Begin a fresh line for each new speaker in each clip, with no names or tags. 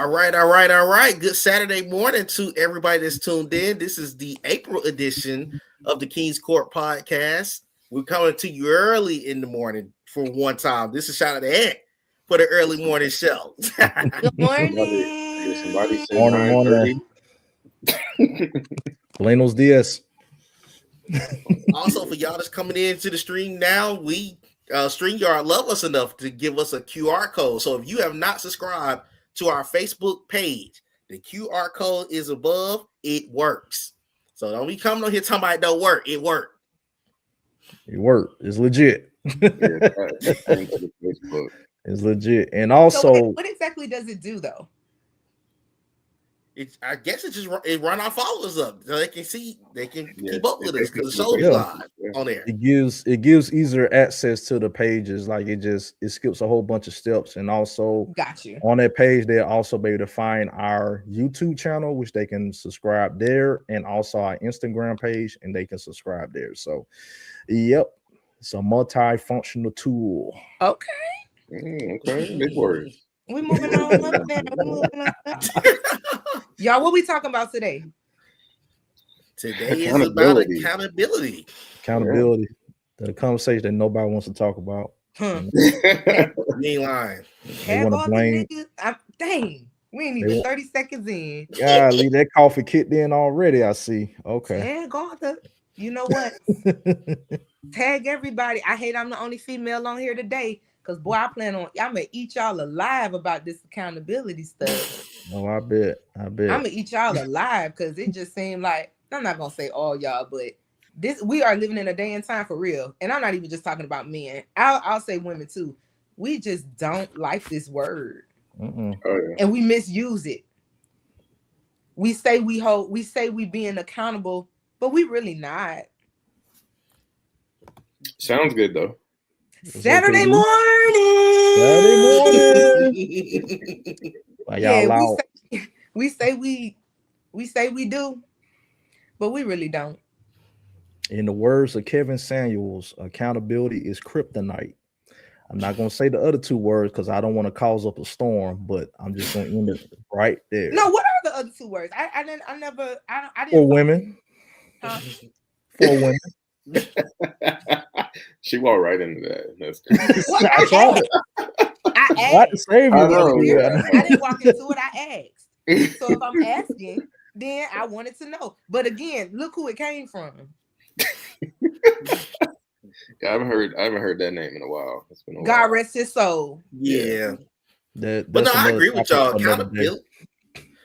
All right. Good Saturday morning to everybody that's tuned in. This is the April edition of the Kings Cort podcast. We're coming to you early in the morning for one time. This is shout out to Ant for the early morning show.
Good morning.
Somebody said
Morning. Buenos dias.
Also, for y'all that's coming into the stream now, we StreamYard love us enough to give us a QR code. So if you have not subscribed to our Facebook page, the QR code is above. It works. So don't be coming on here talking about it don't work. It worked.
It worked. It's legit. It's legit. And also,
so what exactly does it do though?
I guess it run our followers up so they can see, they can keep up with us because the show's live on there.
It gives easier access to the pages. Like it skips a whole bunch of steps. And also
got you
on that page, they'll also be able to find our YouTube channel, which they can subscribe there, and also our Instagram page, and they can subscribe there. So yep, it's a multifunctional tool.
Okay.
Okay, big words.
We moving on. Y'all, what we talking about today?
Today is about accountability.
Accountability. The conversation that nobody wants to talk about.
You ain't lying.
They want to blame.
Dang, we ain't even 30 seconds in.
Golly, that coffee kicked in already. I see. Okay.
Tag Arthur. You know what? Tag everybody. I hate I'm the only female on here today. Because, boy, I'm going to eat y'all alive about this accountability stuff.
Oh, I bet.
I'm going to eat y'all alive because it just seemed like, I'm not going to say all y'all, but we are living in a day and time for real. And I'm not even just talking about men. I'll say women, too. We just don't like this word.
Oh, yeah.
And we misuse it. We say we being accountable, but we really not.
Sounds good, though.
Saturday morning.
Like y'all
we say we do, but we really don't.
In the words of Kevin Samuels, accountability is kryptonite. I'm not going to say the other two words because I don't want to cause up a storm, but I'm just going to end it right there.
No, what are the other two words? I didn't.
For women.
Huh?
For women.
She walked right into that. That's
well, I asked.
I
didn't walk into it. I asked. So if I'm asking, then I wanted to know. But again, look who it came from.
Yeah, I haven't heard that name in a while. It's been a
God
while.
Rest his soul.
Yeah.
But
no, I agree with y'all.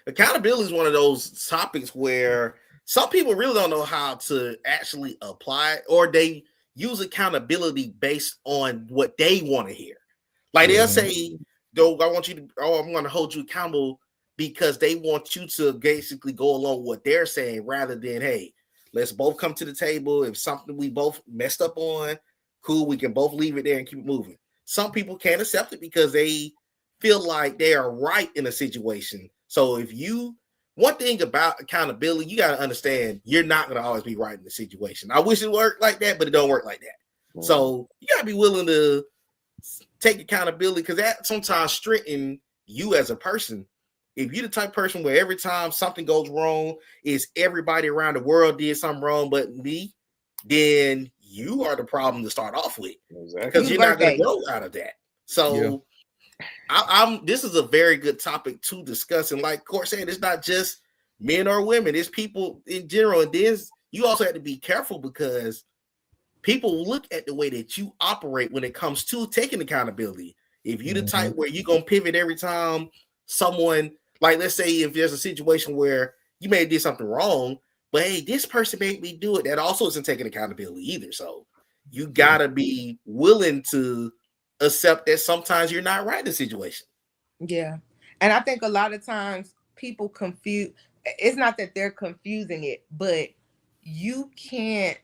Accountability is one of those topics where some people really don't know how to actually apply it, or they use accountability based on what they want to hear. Like they'll say, "Though I want you to, I'm going to hold you accountable," because they want you to basically go along with what they're saying, rather than, "Hey, let's both come to the table. If something we both messed up on, cool, we can both leave it there and keep it moving." Some people can't accept it because they feel like they are right in a situation. So one thing about accountability, you got to understand you're not going to always be right in the situation. I wish it worked like that, but it don't work like that. So you got to be willing to take accountability, because that sometimes strengthens you as a person. If you're the type of person where every time something goes wrong, is everybody around the world did something wrong but me, then you are the problem to start off with.
Exactly.
Because you're not going to grow out of that. So this is a very good topic to discuss. And like Cort said, it's not just men or women, it's people in general. And then you also have to be careful because people look at the way that you operate when it comes to taking accountability. If you're the type where you're going to pivot every time someone, like let's say if there's a situation where you may have did something wrong, but hey, this person made me do it, that also isn't taking accountability either. So you got to be willing to accept that sometimes you're not right in the situation.
Yeah. And I think a lot of times people confuse, it's not that they're confusing it, but you can't,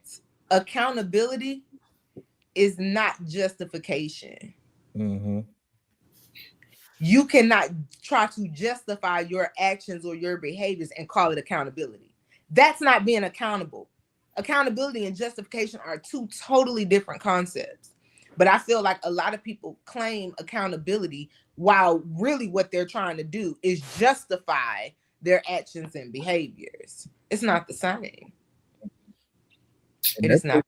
accountability is not justification. You cannot try to justify your actions or your behaviors and call it accountability. That's not being accountable. Accountability and justification are two totally different concepts. But I feel like a lot of people claim accountability while really what they're trying to do is justify their actions and behaviors. It's not the same.
And
It
that's
is not.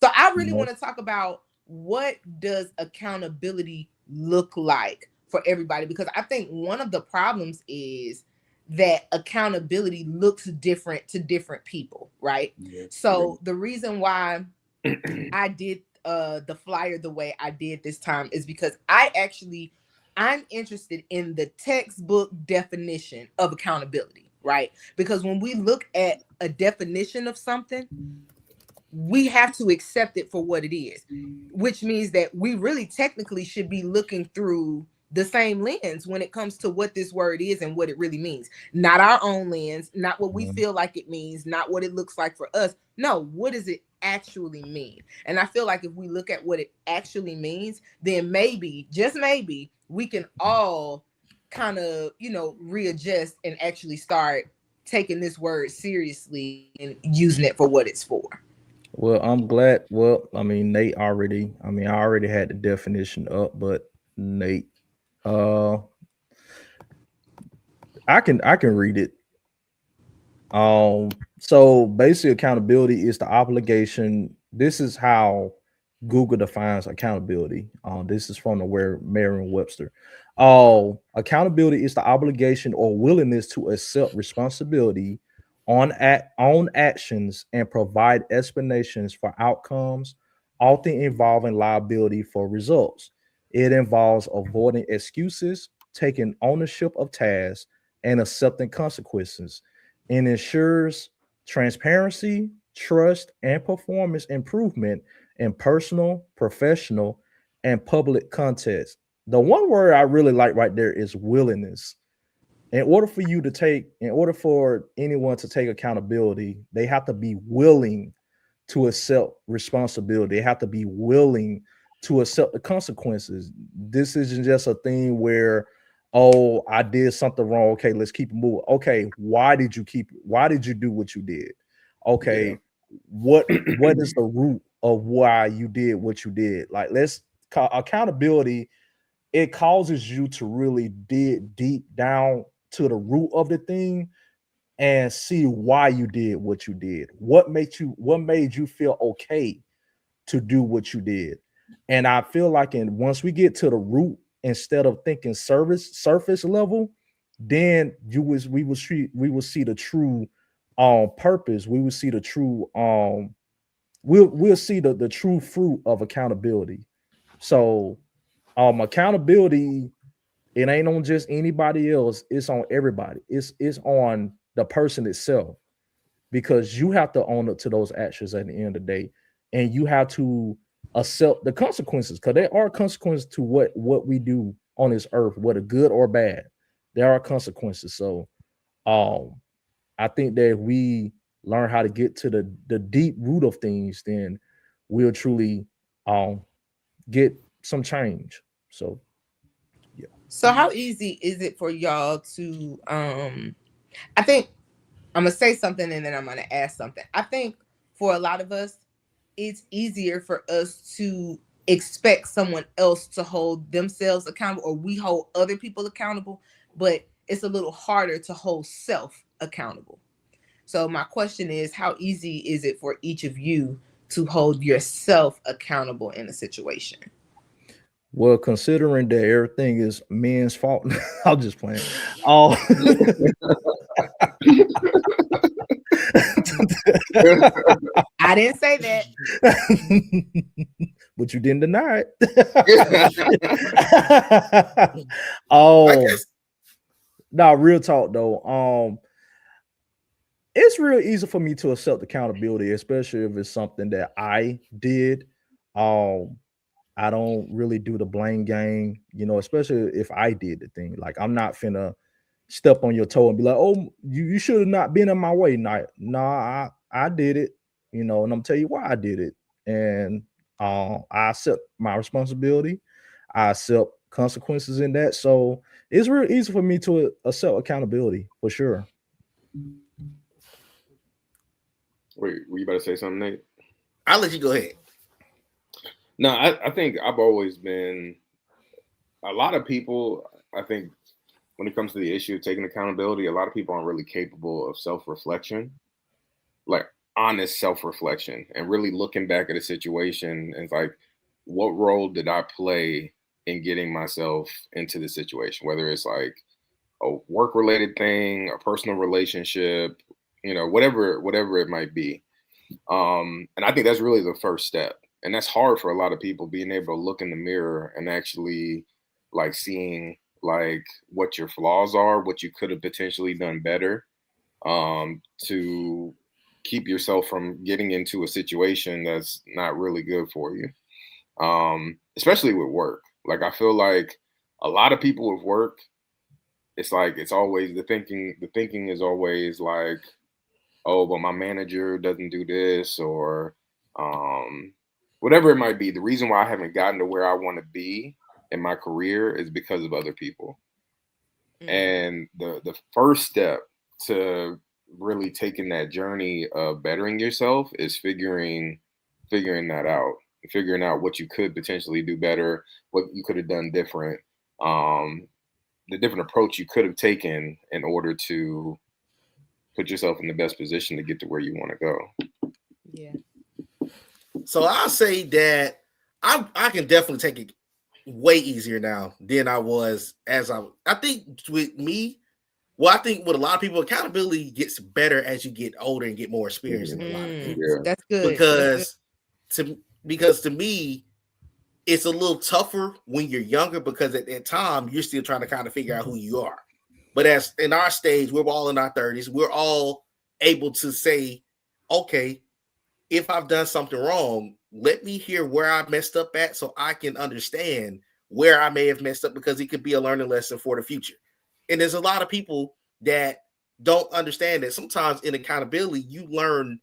So I
you
really
know,
want to talk about what does accountability look like for everybody, because I think one of the problems is that accountability looks different to different people, right?
Yeah.
So the reason why I did the flyer the way I did this time is because I'm interested in the textbook definition of accountability, right? Because when we look at a definition of something, we have to accept it for what it is, which means that we really technically should be looking through the same lens when it comes to what this word is and what it really means. Not our own lens, not what we feel like it means, not what it looks like for us. No, what does it actually mean? And I feel like if we look at what it actually means, then maybe, just maybe, we can all kind of, readjust and actually start taking this word seriously and using it for what it's for.
well, I'm glad. Well, I mean, I already had the definition up, but Nate, uh, I can read it. So basically, accountability is the obligation. This is how Google defines accountability. This is from the where Merriam-Webster. Accountability is the obligation or willingness to accept responsibility on actions and provide explanations for outcomes, often involving liability for results. It involves avoiding excuses, taking ownership of tasks, and accepting consequences, and ensures transparency, trust, and performance improvement in personal, professional, and public context. The one word I really like right there is willingness. In order for anyone to take accountability, they have to be willing to accept responsibility. They have to be willing to accept the consequences. This isn't just a thing where, oh, I did something wrong. Okay, let's keep it moving. Okay, why did you do what you did? Okay,
Yeah.
what is the root of why you did what you did? Like, let's accountability, it causes you to really dig deep down to the root of the thing and see why you did what you did. What made you feel okay to do what you did? And I feel like once we get to the root, instead of thinking surface level, then we will see the true purpose. We will see the true we'll see the true fruit of accountability. So accountability, it ain't on just anybody else, it's on everybody. It's on the person itself, because you have to own up to those actions at the end of the day, and you have to accept the consequences, because there are consequences to what we do on this earth, whether good or bad. There are consequences. So um I think that if we learn how to get to the deep root of things, then we'll truly um get some change. So yeah.
So how easy is it for y'all to I think I'm gonna say something and then I'm gonna ask something. I think for a lot of us, it's easier for us to expect someone else to hold themselves accountable, or we hold other people accountable, but it's a little harder to hold self accountable. So my question is, how easy is it for each of you to hold yourself accountable in a situation?
Well, considering that everything is men's fault, I'm just playing. Oh,
I didn't say that.
but you didn't deny it.
I
Oh,
guess
no, real talk though. It's real easy for me to accept accountability, especially if it's something that I did. Um, I don't really do the blame game, especially if I did the thing. Like, I'm not finna step on your toe and be like, "Oh, you should have not been in my way." Nah, I did it, and I'm tell you why I did it, and I accept my responsibility. I accept consequences in that. So it's real easy for me to accept accountability for sure.
Wait, were you about to say something, Nate?
I'll let you go ahead.
No, I think I've always been a lot of people. I think when it comes to the issue of taking accountability, a lot of people aren't really capable of self-reflection, like honest self-reflection, and really looking back at a situation and it's like, what role did I play in getting myself into the situation? Whether it's like a work-related thing, a personal relationship, whatever it might be. And I think that's really the first step. And that's hard for a lot of people, being able to look in the mirror and actually like seeing like what your flaws are, what you could have potentially done better, to keep yourself from getting into a situation that's not really good for you. Especially with work. Like I feel like a lot of people with work, it's like it's always the thinking is always like, oh, but my manager doesn't do this, or um, whatever it might be. The reason why I haven't gotten to where I want to be in my career is because of other people. And the first step to really taking that journey of bettering yourself is figuring that out, figuring out what you could potentially do better, what you could have done different, um, the different approach you could have taken in order to put yourself in the best position to get to where you want to go.
Yeah.
So I'll say that I can definitely take it way easier now than I was I think with me, well, I think with a lot of people, accountability gets better as you get older and get more experience in a lot of things.
Yeah.
That's good.
Because to me, it's a little tougher when you're younger because at that time you're still trying to kind of figure out who you are. But as in our stage, we're all in our 30s, we're all able to say, okay, if I've done something wrong, let me hear where I messed up at so I can understand where I may have messed up, because it could be a learning lesson for the future. And there's a lot of people that don't understand that sometimes in accountability, you learn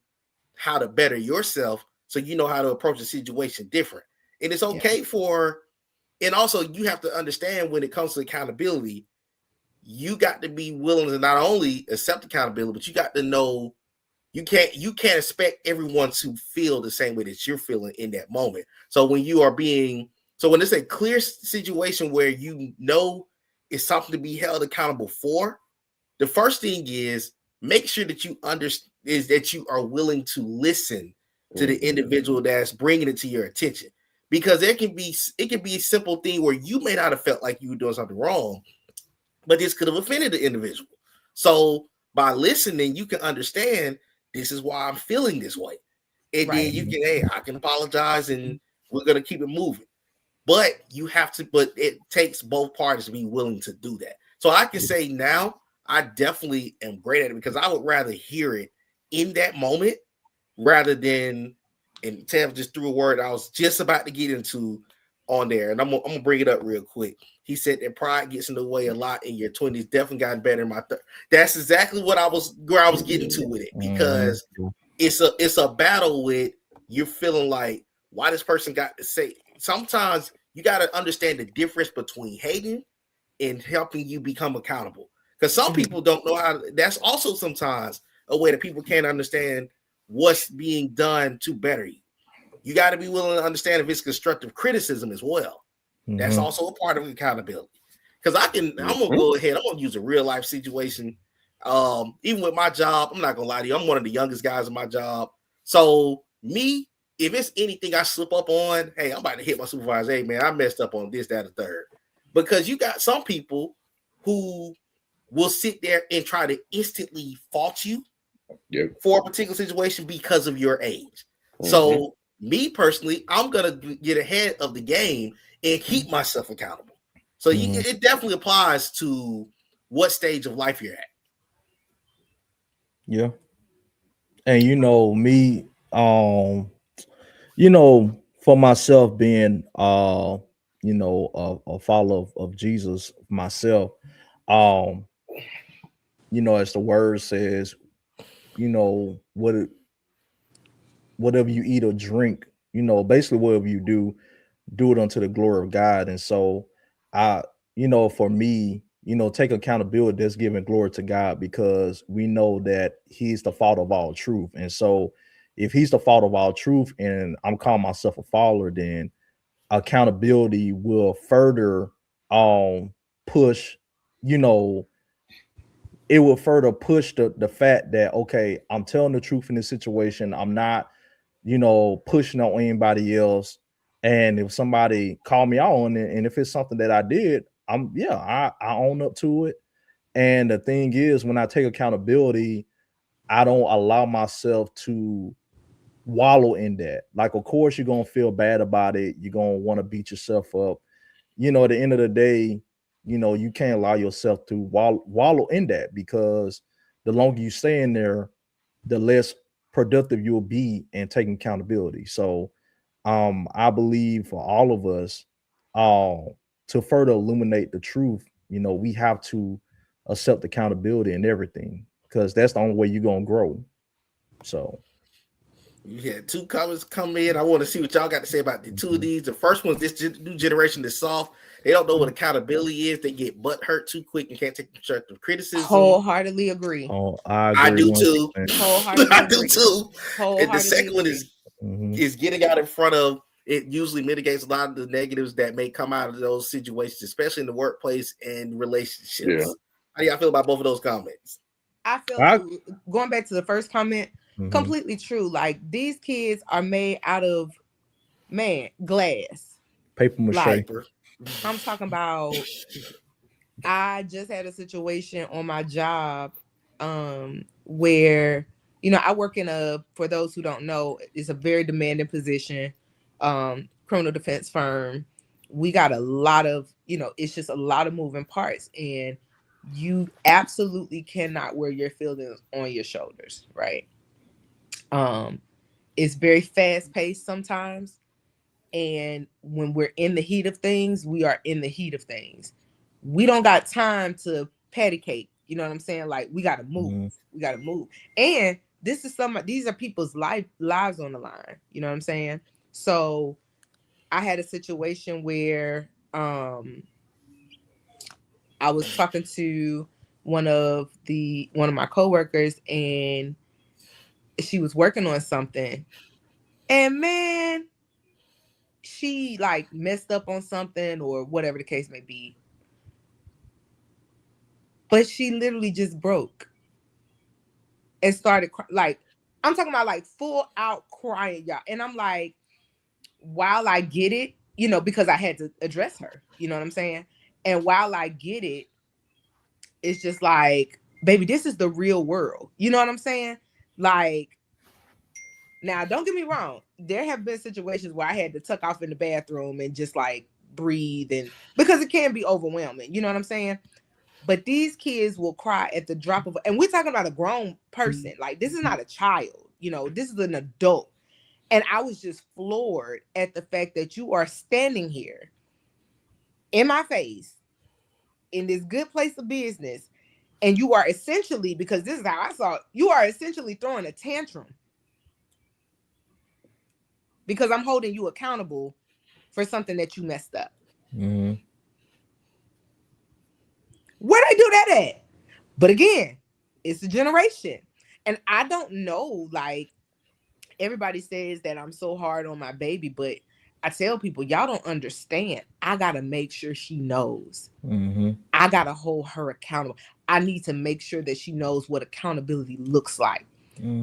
how to better yourself so you know how to approach a situation different. And it's okay and also you have to understand when it comes to accountability, you got to be willing to not only accept accountability, but you got to know you can't expect everyone to feel the same way that you're feeling in that moment. So when it's a clear situation where you know it's something to be held accountable for, the first thing is make sure that you understand is that you are willing to listen to the individual that's bringing it to your attention, because it can be a simple thing where you may not have felt like you were doing something wrong, but this could have offended the individual. So by listening, you can understand this is why I'm feeling this way. And then you can, hey, I can apologize and we're going to keep it moving. But but it takes both parties to be willing to do that. So I can say now, I definitely am great at it because I would rather hear it in that moment rather than, and Tev just threw a word I was just about to get into on there. And I'm gonna bring it up real quick. He said that pride gets in the way a lot in your 20s. Definitely gotten better in my 30s. That's exactly where I was getting to with it, because it's a battle with you're feeling like, why this person got to say. Sometimes you got to understand the difference between hating and helping you become accountable. Because some people don't know how. That's also sometimes a way that people can't understand what's being done to better you. You got to be willing to understand if it's constructive criticism as well. That's also a part of accountability. Because I'm gonna go ahead. I'm gonna use a real life situation. Even with my job, I'm not gonna lie to you. I'm one of the youngest guys in my job. So me, if it's anything I slip up on, hey, I'm about to hit my supervisor. Hey man, I messed up on this, that, or third. Because you got some people who will sit there and try to instantly fault you for a particular situation because of your age. So me personally, I'm gonna get ahead of the game and keep myself accountable. So it definitely applies to what stage of life you're at.
Yeah. And me, for myself being a follower of Jesus myself, um, as the word says, whatever you eat or drink, basically whatever you do it unto the glory of God. And so I, for me, take accountability that's giving glory to God, because we know that he's the father of all truth. And so if he's the father of all truth and I'm calling myself a follower, then accountability will further push, you know, it will further push the fact that, okay, I'm telling the truth in this situation. I'm not, you know, pushing on anybody else. And if somebody call me out on it, and if it's something that I did, I own up to it. And the thing is, when I take accountability, I don't allow myself to wallow in that. Like, of course, you're gonna feel bad about it. You're gonna want to beat yourself up. You know, at the end of the day, you know, you can't allow yourself to wallow in that, because the longer you stay in there, the less productive you'll be in taking accountability. So I believe for all of us, to further illuminate the truth, you know, we have to accept accountability in everything, because that's the only way you're gonna grow. So
You had two comments come in. I want to see what y'all got to say about the two of these. The first one is this new generation is soft. They don't know what accountability is. They get butt hurt too quick and can't take constructive criticism.
Wholeheartedly agree.
oh,
I
agree
do too.
100%.
Wholeheartedly
I do
agree.
too. And the
Wholeheartedly
second one
agree.
is getting out in front of it. Usually mitigates a lot of the negatives that may come out of those situations, especially in the workplace and relationships.
Yeah.
How do y'all feel about both of those comments?
I feel
I-
like, going back to the first comment, completely true. Like, these kids are made out of, man, glass.
Paper mache.
Like, I'm talking about, I just had a situation on my job where, you know, I work in for those who don't know, it's a very demanding position, criminal defense firm. We got a lot of, you know, it's just a lot of moving parts, and you absolutely cannot wear your feelings on your shoulders, right? It's very fast paced sometimes. And when we're in the heat of things, we are in the heat of things. We don't got time to patty cake. You know what I'm saying? Like, we got to move. We got to move. And these are people's lives on the line. You know what I'm saying? So I had a situation where I was talking to one of my coworkers, and she was working on something, and man, she like messed up on something or whatever the case may be, but she literally just broke and started like, I'm talking about like full out crying, y'all. And I'm like, while I get it, you know, because I had to address her, you know what I'm saying? And while I get it, it's just like, baby, this is the real world. You know what I'm saying? Like, now, don't get me wrong. There have been situations where I had to tuck off in the bathroom and just like breathe, and because it can be overwhelming. You know what I'm saying? But these kids will cry at the drop of, and we're talking about a grown person. Like, this is not a child. You know, this is an adult. And I was just floored at the fact that you are standing here in my face in this good place of business, and you are essentially, because this is how I saw it, you are essentially throwing a tantrum because I'm holding you accountable for something that you messed up. Where they do that at? But again, it's a generation. And I don't know, like, everybody says that I'm so hard on my baby, but I tell people, y'all don't understand. I got to make sure she knows. I got to hold her accountable. I need to make sure that she knows what accountability looks like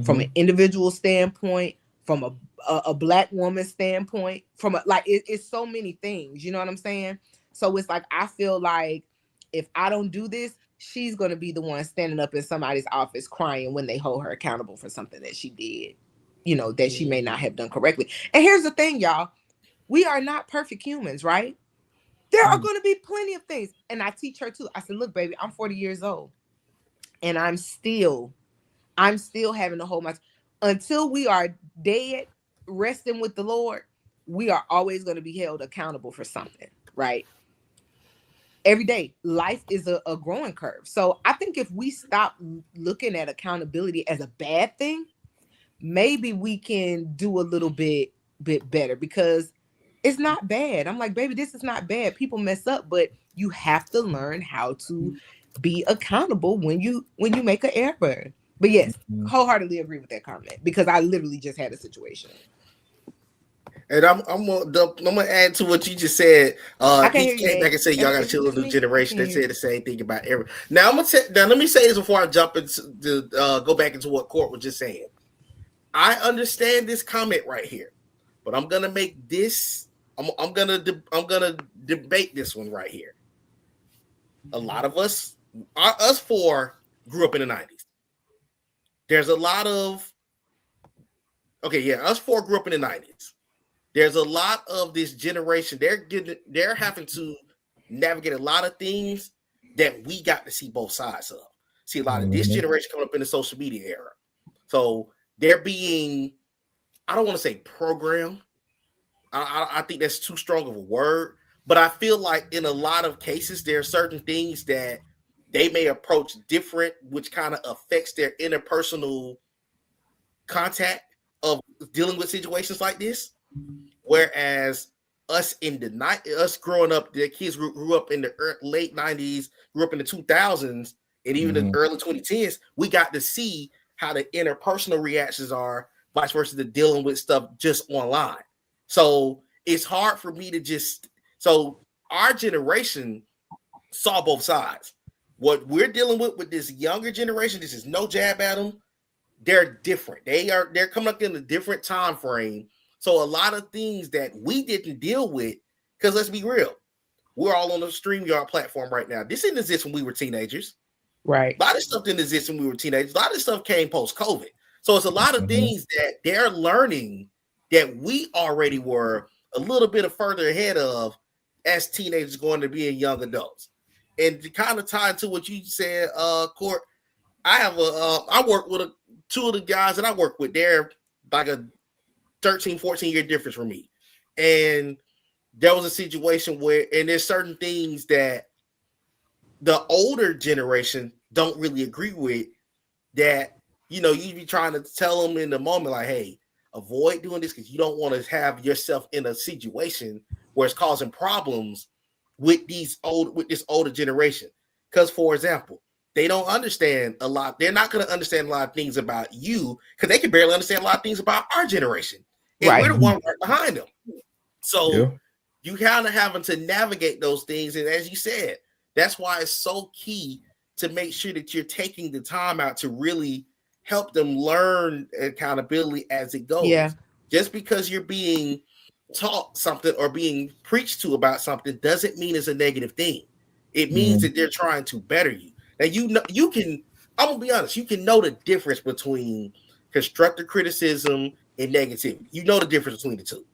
from an individual standpoint, from a Black woman standpoint, from it's so many things, you know what I'm saying? So it's like, I feel like if I don't do this, she's going to be the one standing up in somebody's office crying when they hold her accountable for something that she did, you know, that she may not have done correctly. And here's the thing, y'all. We are not perfect humans, right? There are going to be plenty of things. And I teach her too. I said, look, baby, I'm 40 years old. And I'm still having to hold my, until we are dead, resting with the Lord, we are always going to be held accountable for something, right? Every day, life is a growing curve. So I think if we stop looking at accountability as a bad thing, maybe we can do a little bit better, because it's not bad. I'm like, baby, this is not bad. People mess up, but you have to learn how to be accountable when you make an error. But yes, wholeheartedly agree with that comment, because I literally just had a situation.
And I'm gonna add to what you just said.
I can't
He
hear you,
came back
Nate.
and said y'all got to
Is it
chill with
just
the new
me? I
generation.
can't
They
hear
said the same thing about every. Now now let me say this before I jump into go back into what Court was just saying. I understand this comment right here, but I'm gonna make this. I'm gonna debate this one right here. A lot of us, us four, grew up in the '90s. There's a lot of us four grew up in the '90s. There's a lot of this generation. They're having to navigate a lot of things that we got to see both sides of. See a lot of this generation coming up in the social media era. So they're being, I don't want to say programmed. I think that's too strong of a word, but I feel like in a lot of cases there are certain things that they may approach different, which kind of affects their interpersonal contact of dealing with situations like this. Whereas us in the night, us growing up, the kids grew up in the late '90s, grew up in the 2000s, and even the early 2010s. We got to see how the interpersonal reactions are, vice versa, to dealing with stuff just online. So it's hard for me to just. So our generation saw both sides. What we're dealing with this younger generation, this is no jab at them. They're different. They're coming up in a different time frame. So a lot of things that we didn't deal with, because let's be real, we're all on the StreamYard platform right now. This didn't exist when we were teenagers.
Right.
A lot of stuff didn't exist when we were teenagers. A lot of stuff came post-COVID. So it's a lot of things that they're learning that we already were a little bit further ahead of as teenagers going to be young adults. And to kind of tie into what you said, Court, I work with two of the guys that I work with. They're like a 13, 14 year difference from me. And there was a situation where, and there's certain things that the older generation don't really agree with that, you be trying to tell them in the moment, like, hey, avoid doing this because you don't want to have yourself in a situation where it's causing problems with this older generation. Because, for example, they don't understand a lot. They're not going to understand a lot of things about you because they can barely understand a lot of things about our generation. And we're the one right behind them. So you kind of having to navigate those things. And as you said, that's why it's so key to make sure that you're taking the time out to really help them learn accountability as it goes.
Yeah.
Just because you're being taught something or being preached to about something doesn't mean it's a negative thing. It means that they're trying to better you. Now, you can, I'm gonna be honest, you can know the difference between constructive criticism and negativity. You know the difference between the two.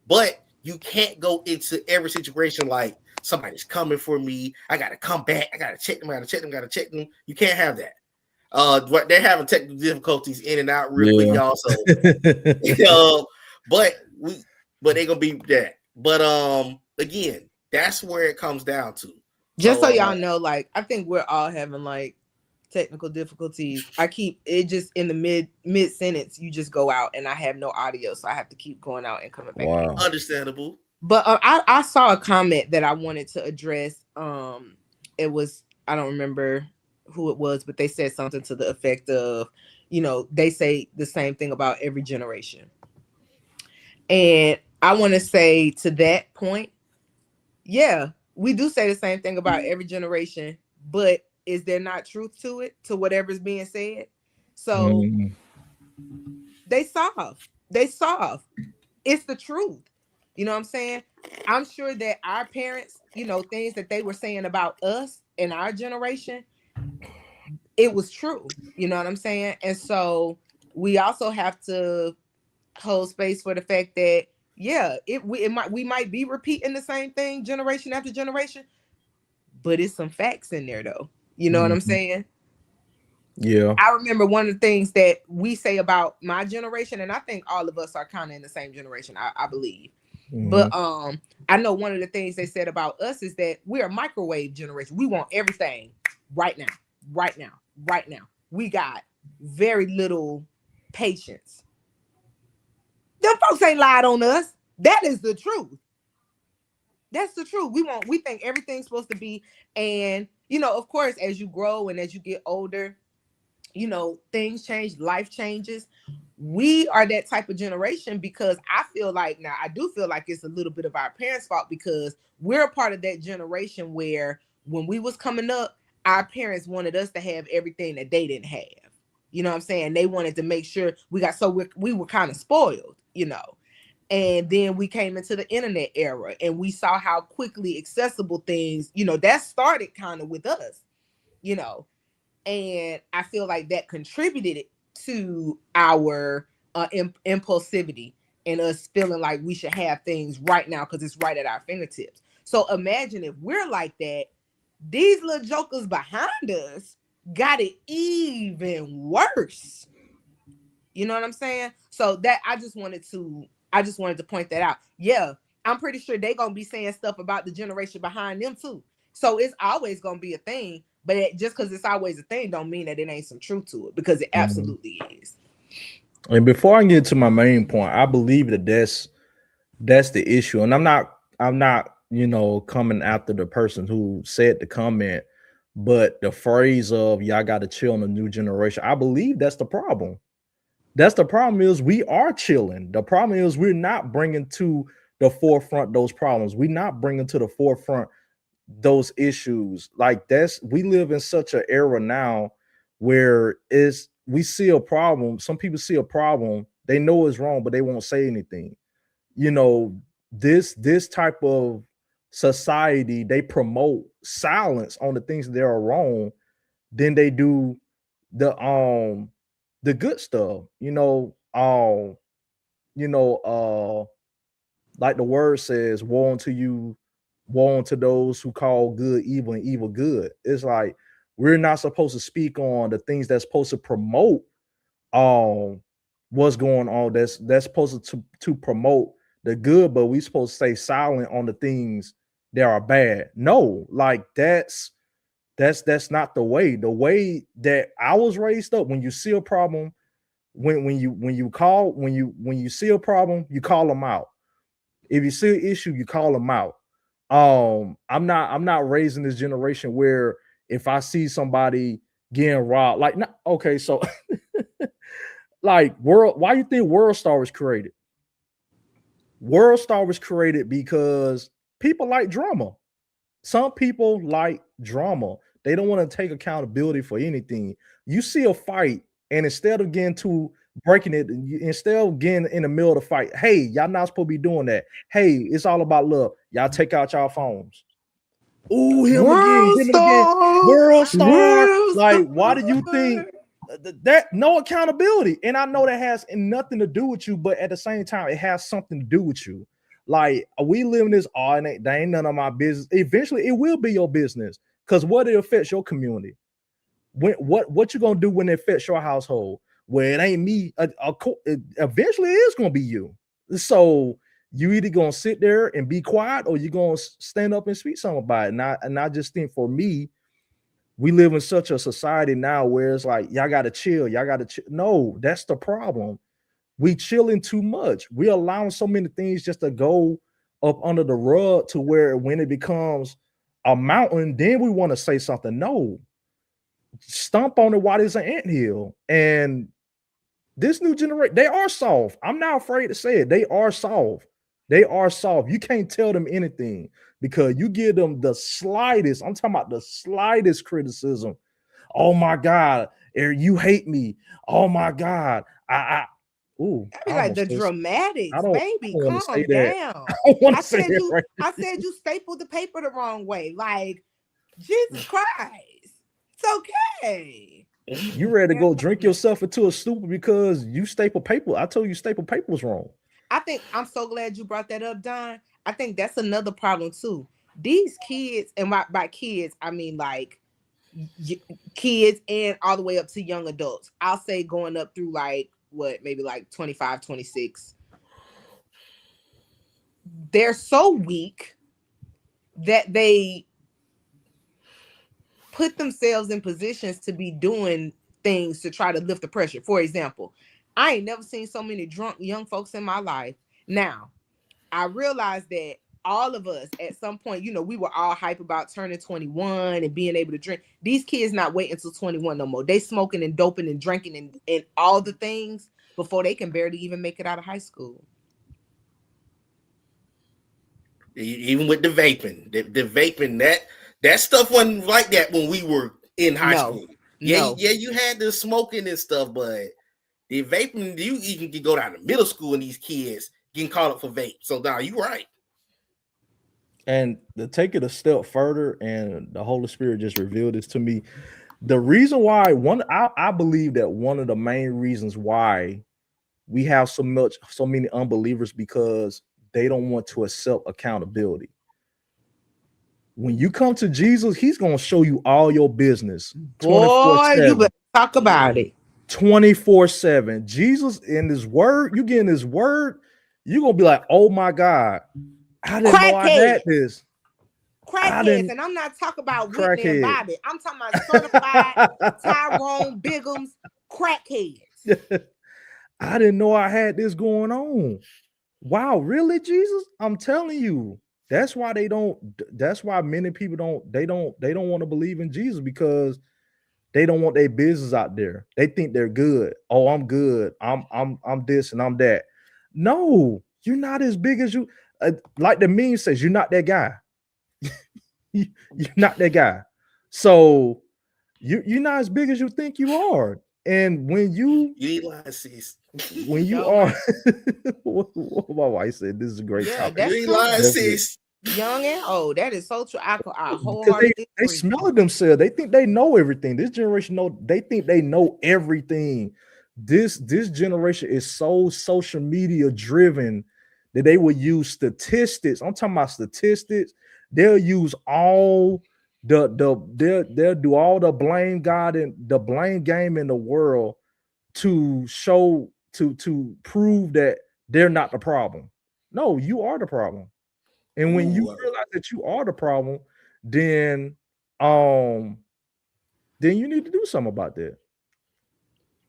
But you can't go into every situation like somebody's coming for me. I gotta come back. I gotta check them. Gotta check them. You can't have that. But they're having technical difficulties in and out real quick, y'all. So, but they're gonna be that. But again, that's where it comes down to.
Just so y'all know, like, I think we're all having like technical difficulties. I keep it just in the mid sentence. You just go out, and I have no audio, so I have to keep going out and coming back.
Wow.
In.
Understandable.
But I saw a comment that I wanted to address. It was, I don't remember who it was, but they said something to the effect of, they say the same thing about every generation. And I want to say to that point, yeah, we do say the same thing about every generation, but is there not truth to it, to whatever's being said? So they soft. It's the truth. You know what I'm saying? I'm sure that our parents, things that they were saying about us in our generation, it was true. You know what I'm saying? And so we also have to hold space for the fact that, yeah, we might be repeating the same thing generation after generation, but it's some facts in there though. You know what I'm saying?
Yeah.
I remember one of the things that we say about my generation, and I think all of us are kind of in the same generation, I believe. But I know one of the things they said about us is that we're a microwave generation. We want everything right now. We got very little patience. Them folks ain't lied on us. That is the truth. That's the truth. We think everything's supposed to be, and of course, as you grow and as you get older, things change, life changes. we are that type of generation, because I feel like, now I do feel like it's a little bit of our parents' fault, because we're a part of that generation where when we was coming up, our parents wanted us to have everything that they didn't have. You know what I'm saying? They wanted to make sure we got, so we were kind of spoiled, you know. And then we came into the internet era and we saw how quickly accessible things, you know, that started kind of with us, you know. And I feel like that contributed to our impulsivity and us feeling like we should have things right now because it's right at our fingertips. So imagine if we're like that, these little jokers behind us got it even worse. You know what I'm saying? So that I just wanted to point that out. Yeah, I'm pretty sure they're gonna be saying stuff about the generation behind them too. So it's always gonna be a thing, but just because it's always a thing don't mean that it ain't some truth to it, because it absolutely is.
And before I get to my main point, I believe that that's the issue. And I'm not, coming after the person who said the comment, but the phrase of y'all got to chill on the new generation. I believe that's the problem. That's the problem, is we are chilling. The problem is we're not bringing to the forefront those problems. We're not bringing to the forefront those issues. Like, we live in such an era now where we see a problem. Some people see a problem, they know it's wrong, but they won't say anything. You know, this type of society, they promote silence on the things that are wrong, then they do the good stuff. Like the word says, woe unto you, woe unto those who call good evil and evil good. It's like we're not supposed to speak on the things that's supposed to promote what's going on. That's supposed to promote the good, but we supposed to stay silent on the things that are bad. No, like that's not the way. The way that I was raised up, when you see a problem, when you see a problem, you call them out. If you see an issue, you call them out. I'm not raising this generation where if I see somebody getting robbed, like, not okay, so like why you think World Star was created? World Star was created because people like drama. Some people like drama. They don't want to take accountability for anything. You see a fight, and instead of getting to breaking it, instead of getting in the middle of the fight, hey, y'all not supposed to be doing that. Hey, it's all about love. Y'all take out y'all phones. Ooh, him again, World Star. Like, why do you think that? No accountability. And I know that has nothing to do with you, but at the same time, it has something to do with you. Like, we live in this, and that ain't none of my business. Eventually, it will be your business, because what it affects your community. What you gonna do when it affects your household? Well, it ain't me. Eventually, it is gonna be you. So you either gonna sit there and be quiet, or you gonna stand up and speak something about it. And I just think, for me, we live in such a society now where it's like, y'all gotta chill. Y'all gotta chill. No, that's the problem. We chilling too much. We allowing so many things just to go up under the rug, to where when it becomes a mountain, then we want to say something. No, stomp on it while there's an anthill. And this new generation, they are soft. I'm not afraid to say it. They are soft. They are soft. You can't tell them anything, because you give them the slightest, I'm talking about the slightest criticism. Oh my God, you hate me. Oh my God.
Ooh, I be like the dramatics, baby. Calm down.
I
said you stapled the paper the wrong way. Like, Jesus Christ. It's okay.
You ready to go drink yourself into a stupor because you staple paper? I told you staple paper was wrong.
I think I'm so glad you brought that up, Don. I think that's another problem too. These kids, and by kids, I mean like kids and all the way up to young adults. I'll say going up through like maybe like 25, 26. They're so weak that they put themselves in positions to be doing things to try to lift the pressure. For example, I ain't never seen so many drunk young folks in my life. Now, I realized that all of us at some point, we were all hype about turning 21 and being able to drink. These kids not waiting until 21 no more. They smoking and doping and drinking and all the things before they can barely even make it out of high school.
Even with the vaping, the vaping, that stuff wasn't like that when we were in high school. Yeah, you had the smoking and stuff, but the vaping, you even can go down to middle school and these kids getting caught up for vape. So now you're right.
And to take it a step further, and the Holy Spirit just revealed this to me. The reason why I believe that one of the main reasons why we have so many unbelievers, because they don't want to accept accountability. When you come to Jesus, he's going to show you all your business.
Boy, you better talk about it.
24/7. Jesus in his word, you get in his word, you're going to be like, oh my God, I didn't know I had this.
Crackheads, and I'm not talking about Whitney and Bobby. I'm talking about certified Tyrone Biggums crackheads.
I didn't know I had this going on. Wow, really, Jesus? I'm telling you. That's why many people don't want to believe in Jesus, because they don't want their business out there. They think they're good. Oh, I'm good. I'm this and I'm that. No, you're not as big as you. Like the meme says, you're not that guy. You're not that guy. So you're not as big as you think you are. And when you when you are, what my wife said, this is a great topic.
That's young and old. That is so true. I wholeheartedly
they smell it themselves. They think they know everything. This generation they think they know everything. This generation is so social media driven that they will use statistics. I'm talking about statistics. They'll use all they'll do all the blame God and the blame game in the world to show to prove that they're not the problem. No, you are the problem. And when you realize that you are the problem, then you need to do something about that.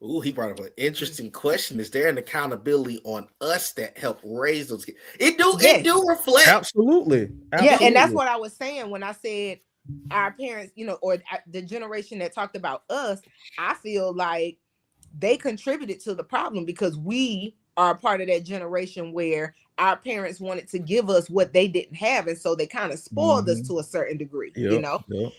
Ooh, he brought up an interesting question. Is there an accountability on us that help raise those kids? It do reflect.
Absolutely.
Yeah, and that's what I was saying when I said our parents, or the generation that talked about us. I feel like they contributed to the problem, because we are a part of that generation where our parents wanted to give us what they didn't have, and so they kind of spoiled us to a certain degree,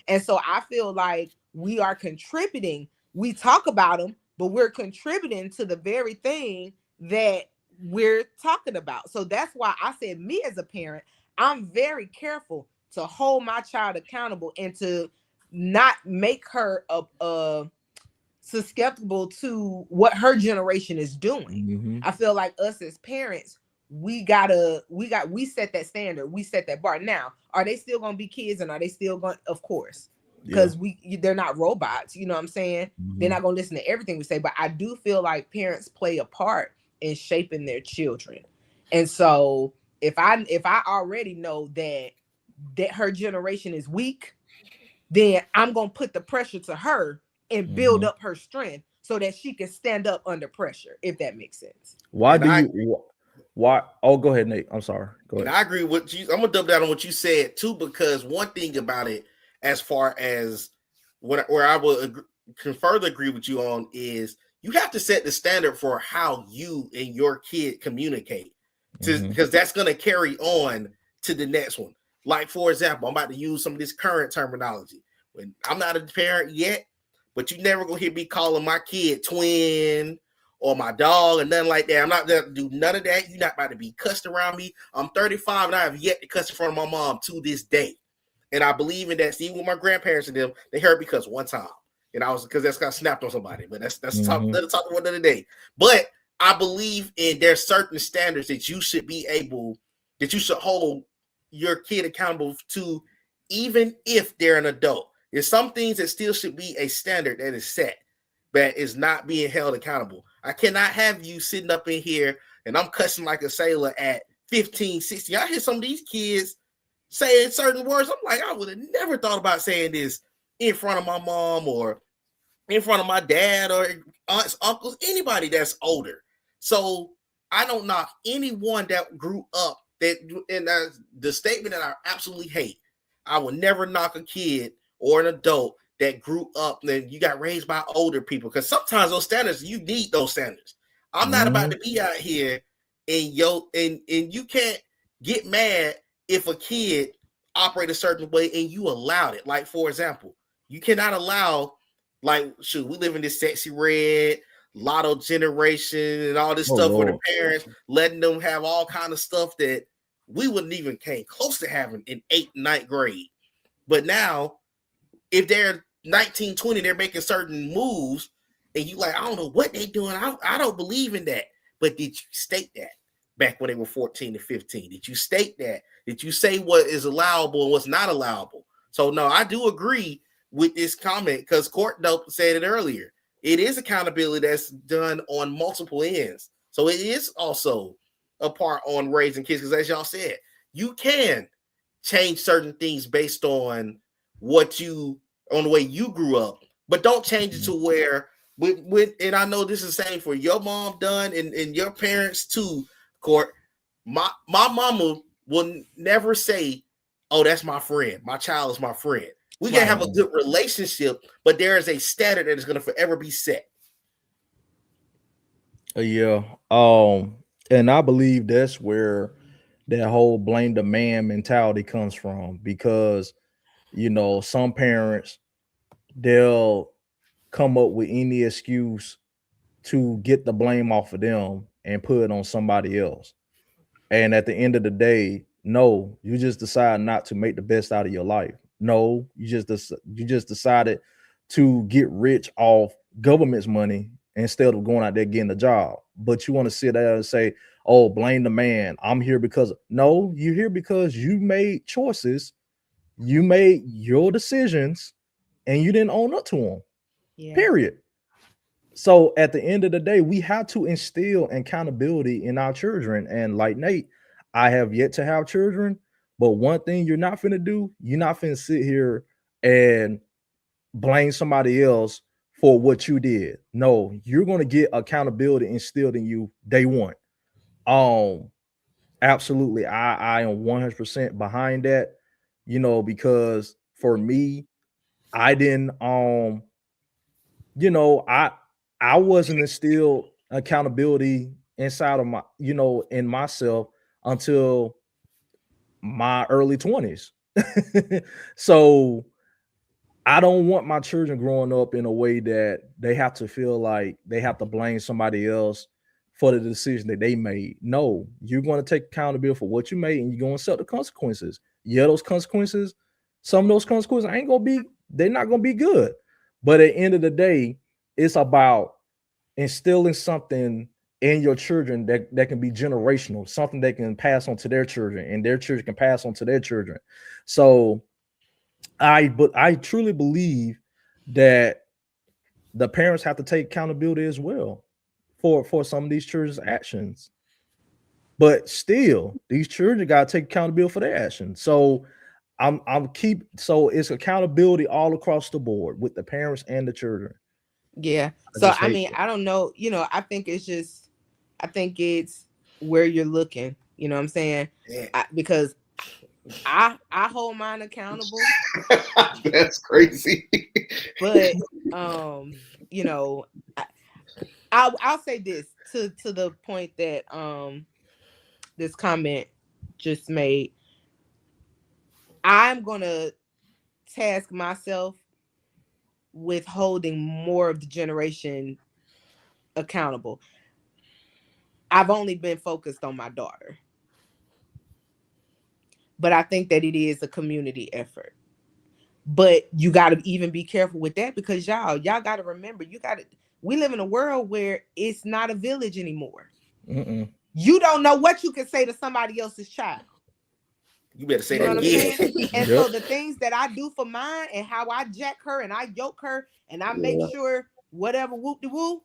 And so I feel like we are contributing. We talk about them, but we're contributing to the very thing that we're talking about. So that's why I said, me as a parent, I'm very careful to hold my child accountable and to not make her susceptible to what her generation is doing. I feel like us as parents, we set that standard, we set that bar. Now, are they still going to be kids, and are they still going? Of course, because they're not robots. You know what I'm saying? They're not going to listen to everything we say. But I do feel like parents play a part in shaping their children, and so if I already know that her generation is weak, then I'm going to put the pressure to her and build up her strength so that she can stand up under pressure, if that makes sense.
Why? Oh, go ahead, Nate. I'm sorry. Go ahead.
And I agree with you. I'm going to double down on what you said too, because one thing about it, as far as where I can further agree with you on, is you have to set the standard for how you and your kid communicate, because that's going to carry on to the next one. Like, for example, I'm about to use some of this current terminology. When I'm not a parent yet, but you never gonna hear me calling my kid twin or my dog or nothing like that. I'm not gonna do none of that. You're not about to be cussed around me. I'm 35 and I have yet to cuss in front of my mom to this day. And I believe in that. Even with my grandparents and them, they heard because one time. And I was, because that's got snapped on somebody. But that's another talk about another day. But I believe in there's certain standards that you should hold your kid accountable to, even if they're an adult. There's some things that still should be a standard that is set, that is not being held accountable. I cannot have you sitting up in here and I'm cussing like a sailor at 15, 16. I hear some of these kids saying certain words. I'm like, I would have never thought about saying this in front of my mom or in front of my dad or aunts, uncles, anybody that's older. So I don't knock anyone that grew up. And the statement that I absolutely hate. I will never knock a kid or an adult that grew up and you got raised by older people, because sometimes those standards, you need those standards. I'm not about to be out here and you can't get mad if a kid operate a certain way and you allowed it. Like, for example, you cannot allow, like, shoot, we live in this sexy red lotto generation and all this stuff where the parents letting them have all kind of stuff that we wouldn't even came close to having in 8th, 9th grade. But now, if they're 19, 20, they're making certain moves, and you like, I don't know what they're doing. I don't believe in that. But did you state that back when they were 14 to 15? Did you state that? Did you say what is allowable and what's not allowable? So, no, I do agree with this comment because Cort Dope said it earlier. It is accountability that's done on multiple ends. So it is also a part on raising kids because, as y'all said, you can change certain things based on the way you grew up, but don't change it to where and I know this is the same for your mom done and your parents too, Cort. My mama will never say, oh, that's my friend. My child is my friend. We can have a good relationship, but there is a standard that is going to forever be set.
Yeah. And I believe that's where that whole blame the man mentality comes from, because some parents, they'll come up with any excuse to get the blame off of them and put it on somebody else. And at the end of the day, no, you just decide not to make the best out of your life. No, you just decided to get rich off government's money instead of going out there getting a job. But you want to sit there and say, oh, blame the man. I'm here because no, you're here because you made choices, you made your decisions, and you didn't own up to them. Yeah. Period. So at the end of the day, we have to instill accountability in our children. And like Nate, I have yet to have children, but one thing you're not finna do, you're not finna sit here and blame somebody else for what you did. No, you're gonna get accountability instilled in you day one. Absolutely, I am 100% behind that. Because for me, I didn't I wasn't instilled accountability inside of my, in myself until my early 20s. So I don't want my children growing up in a way that they have to feel like they have to blame somebody else for the decision that they made. No, you're going to take accountability for what you made, and you're going to accept the consequences. Yeah, those consequences, some of those consequences they're not going to be good. But at the end of the day, it's about instilling something in your children that can be generational, something they can pass on to their children, and their children can pass on to their children. So I truly believe that the parents have to take accountability as well for some of these children's actions. But still, these children got to take accountability for their actions. So so it's accountability all across the board with the parents and the children.
Yeah. So I mean, I don't know, I think it's where you're looking, you know what I'm saying? Yeah. Because I hold mine accountable.
That's crazy.
But I'll say this to the point that this comment just made. I'm gonna task myself with holding more of the generation accountable. I've only been focused on my daughter, but I think that it is a community effort. But you got to even be careful with that, because y'all got to remember, we live in a world where it's not a village anymore. You don't know what you can say to somebody else's child.
You better say that again.
And so the things that I do for mine, and how I jack her and I yoke her and I make sure whatever whoop de woo,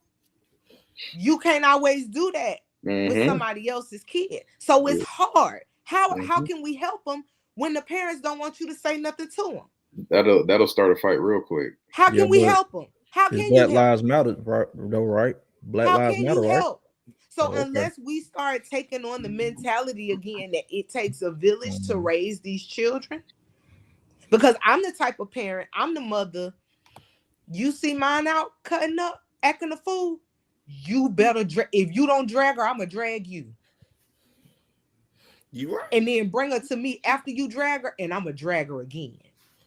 you can't always do that with somebody else's kid. So it's hard. How can we help them when the parents don't want you to say nothing to them?
That'll start a fight real quick.
How can we help them? How can you help?
Black Lives Matter, right? Black Lives Matter, right?
So unless we start taking on the mentality again that it takes a village to raise these children, because I'm the type of parent, I'm the mother. You see mine out cutting up, acting a fool, you better if you don't drag her, I'm gonna drag you.
You right.
And then bring her to me after you drag her, and I'm gonna drag her again.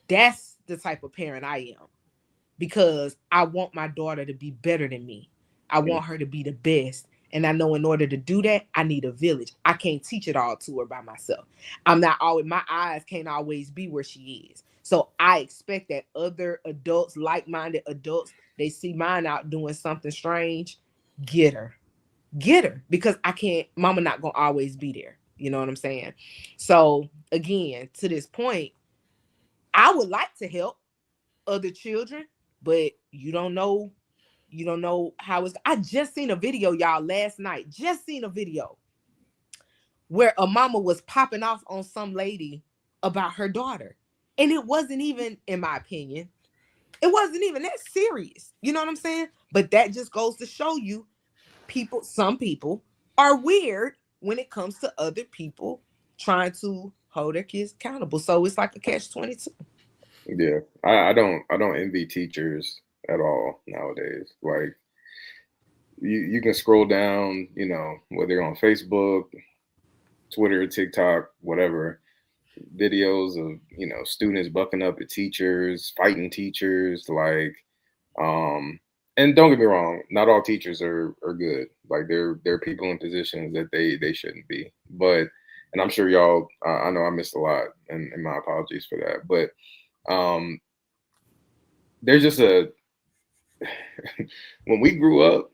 That's the type of parent I am, because I want my daughter to be better than me. I want her to be the best. And I know in order to do that, I need a village. I can't teach it all to her by myself. I'm not always, my eyes can't always be where she is. So I expect that other adults, like-minded adults, they see mine out doing something strange, get her. Get her. Because I can't, mama not gonna always be there. You know what I'm saying? So again, to this point, I would like to help other children, but you don't know how it's. I just seen a video, y'all, last night. Just seen a video where a mama was popping off on some lady about her daughter. And it wasn't even, in my opinion, it wasn't even that serious. You know what I'm saying? But that just goes to show you some people are weird when it comes to other people trying to hold their kids accountable. So it's like a catch-22.
Yeah. I don't envy teachers at all nowadays. Like you can scroll down, whether you're on Facebook, Twitter, TikTok, whatever, videos of, students bucking up at teachers, fighting teachers, like, and don't get me wrong, not all teachers are good. Like there are people in positions that they shouldn't be. But, and I'm sure y'all, I know I missed a lot, and my apologies for that. But there's just when we grew up,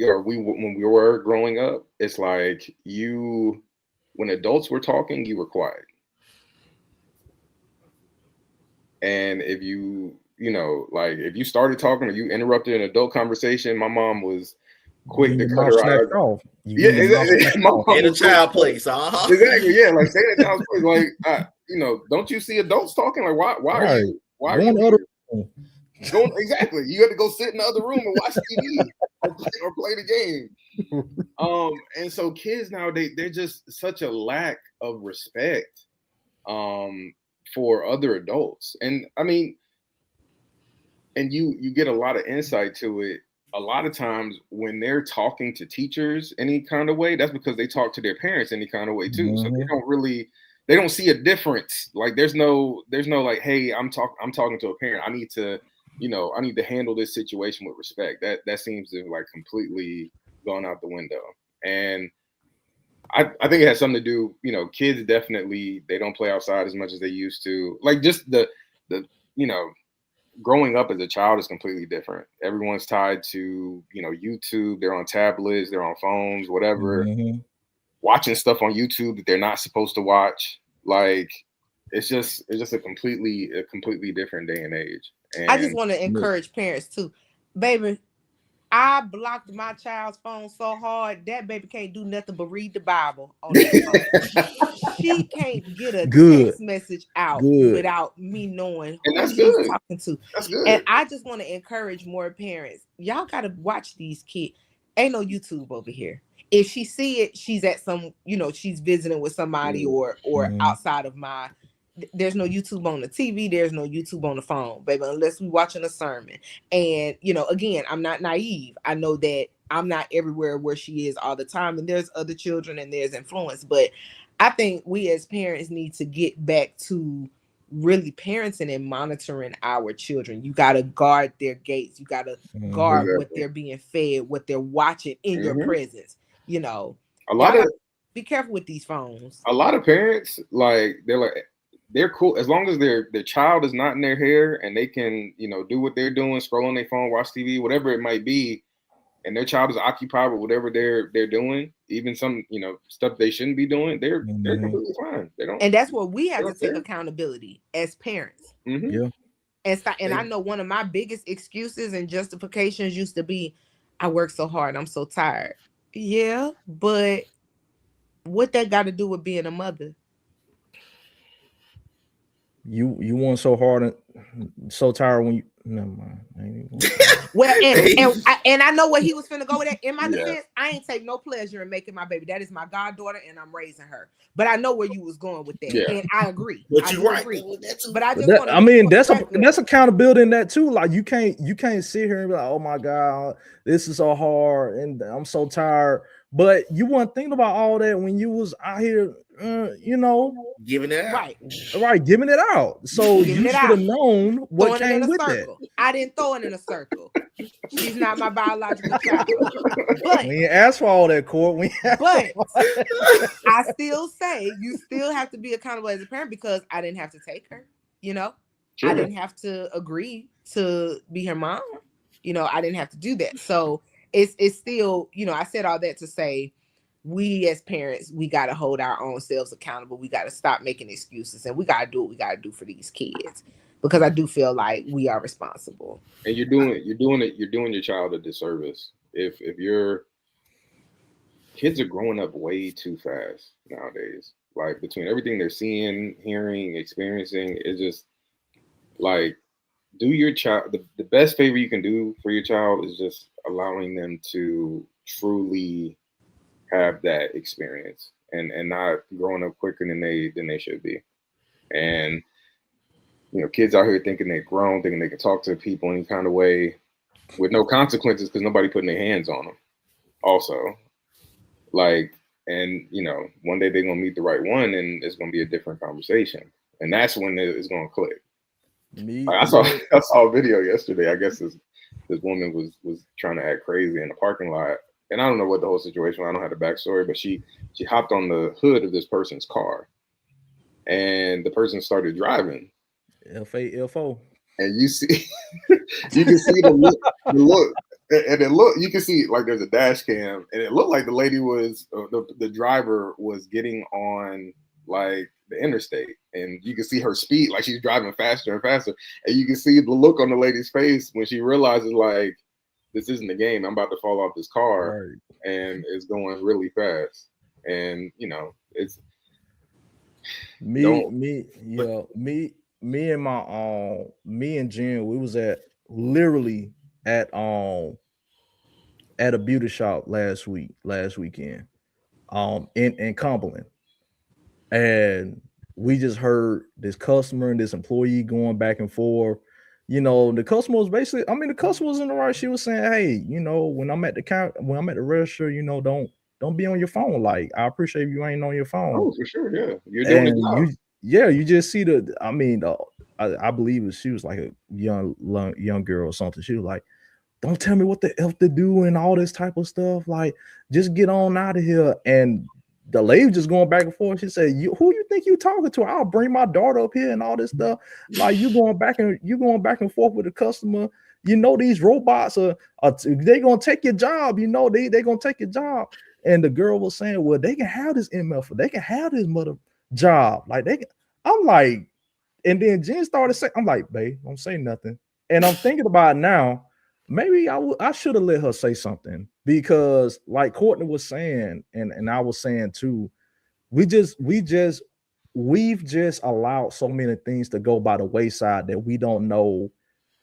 or when we were growing up, it's like when adults were talking, you were quiet. And if if you started talking or you interrupted an adult conversation, my mom was quick to cut her eyes off. Yeah,
exactly. In a child place,
exactly. Yeah, like stay in a child's place. Like, don't you see adults talking? Like, why are you here? Exactly. You have to go sit in the other room and watch TV or play the game. And so kids now, they're just such a lack of respect for other adults. And I mean, and you get a lot of insight to it. A lot of times when they're talking to teachers any kind of way, that's because they talk to their parents any kind of way too. So they don't see a difference. Like there's no like, hey, I'm talking to a parent. I need to handle this situation with respect. That seems to have like completely gone out the window. And I think it has something to do, kids definitely, they don't play outside as much as they used to. Like just the growing up as a child is completely different. Everyone's tied to, YouTube, they're on tablets, they're on phones, whatever, watching stuff on YouTube that they're not supposed to watch. Like it's just a completely different day and age. And
I just want to encourage parents too. Baby, I blocked my child's phone so hard that baby can't do nothing but read the Bible on that phone. She can't get a text message out without me knowing who she's talking to.
That's good.
And I just want to encourage more parents. Y'all got to watch these kids. Ain't no YouTube over here. If she see it, she's at some, she's visiting with somebody or outside of my. There's no YouTube on the TV. There's no YouTube on the phone, baby, unless we watching a sermon. And, again, I'm not naive. I know that I'm not everywhere where she is all the time. And there's other children and there's influence. But I think we as parents need to get back to really parenting and monitoring our children. You got to guard their gates. You got to guard what they're being fed, what they're watching in your presence. Be careful with these phones.
A lot of parents, they're cool as long as their child is not in their hair and they can, do what they're doing, scroll on their phone, watch TV, whatever it might be, and their child is occupied with whatever they're doing, even some, stuff they shouldn't be doing, they're completely fine. They don't.
And that's where we have to take accountability as parents.
Yeah.
And I know one of my biggest excuses and justifications used to be, I work so hard, I'm so tired. Yeah, but what that got to do with being a mother?
You weren't so hard and so tired when Never mind. I ain't even
Well,
Hey.
and I know where he was finna go with that. In my
Yeah.
defense, I ain't take no pleasure in making my baby. That is my goddaughter, and I'm raising her. But I know where you was going with that,
Yeah.
and I agree.
But
I
you
do
right.
agree.
That's
But I
But
just want to.
I mean, that's accountability in that too. Like you can't sit here and be like, oh my God, this is so hard and I'm so tired. But you weren't thinking about all that when you was out here,
giving it out.
right,
giving it out. So
Giving
you
it
should have
out.
known what
Throwing it in
came
a
with that.
circle. I didn't throw it in a circle. She's not my biological child. But
We ain't asked for all that, Court. We ain't asked
But
for all that.
I still say you still have to be accountable as a parent because I didn't have to take her. I
Sure.
didn't have to agree to be her mom. I didn't have to do that. So it's still, I said all that to say we as parents, we got to hold our own selves accountable. We got to stop making excuses and we got to do what we got to do for these kids because I do feel like we are responsible.
And you're doing your child a disservice if your kids are growing up way too fast nowadays. Like between everything they're seeing, hearing, experiencing, it's just like do your child the best favor you can do for your child is just allowing them to truly have that experience and not growing up quicker than they should be. And kids out here thinking they're grown, thinking they can talk to people any kind of way with no consequences because nobody putting their hands on them. Also, like, and one day they're gonna meet the right one, and it's gonna be a different conversation, and that's when it's gonna click. I saw a video yesterday. I guess this woman was trying to act crazy in the parking lot, and I don't know what the whole situation was. I don't have the backstory, but she hopped on the hood of this person's car, and the person started driving.
F8, F4.
And you see, you can see the look, and it look. You can see like there's a dash cam, and it looked like the lady was the driver was getting on like the interstate, and you can see her speed, like she's driving faster and faster, and you can see the look on the lady's face when she realizes like this isn't the game. I'm about to fall off this car,
Right.
and it's going really fast, and it's
Me and Jen, we was literally at a beauty shop last weekend, in Cumberland, and we just heard this customer and this employee going back and forth. The customer was basically, the customer was in the right. She was saying, hey, when I'm at the register, don't be on your phone. Like, I appreciate you ain't on your phone.
Oh, for sure, yeah, you're doing the
job. You just see I believe she was like a young girl or something. She was like, don't tell me what the F to do and all this type of stuff. Like, just get on out of here. And the lady just going back and forth. She said, who you think you talking to? I'll bring my daughter up here and all this stuff. Like, you going back and forth with the customer. These robots are they gonna take your job. They gonna take your job. And the girl was saying, well, they can have this MF, they can have this mother job. Like I'm like, and then Jen started saying, I'm like, babe, don't say nothing. And I'm thinking about it now. Maybe I should have let her say something because, like Courtney was saying, and I was saying too, we've just allowed so many things to go by the wayside that we don't know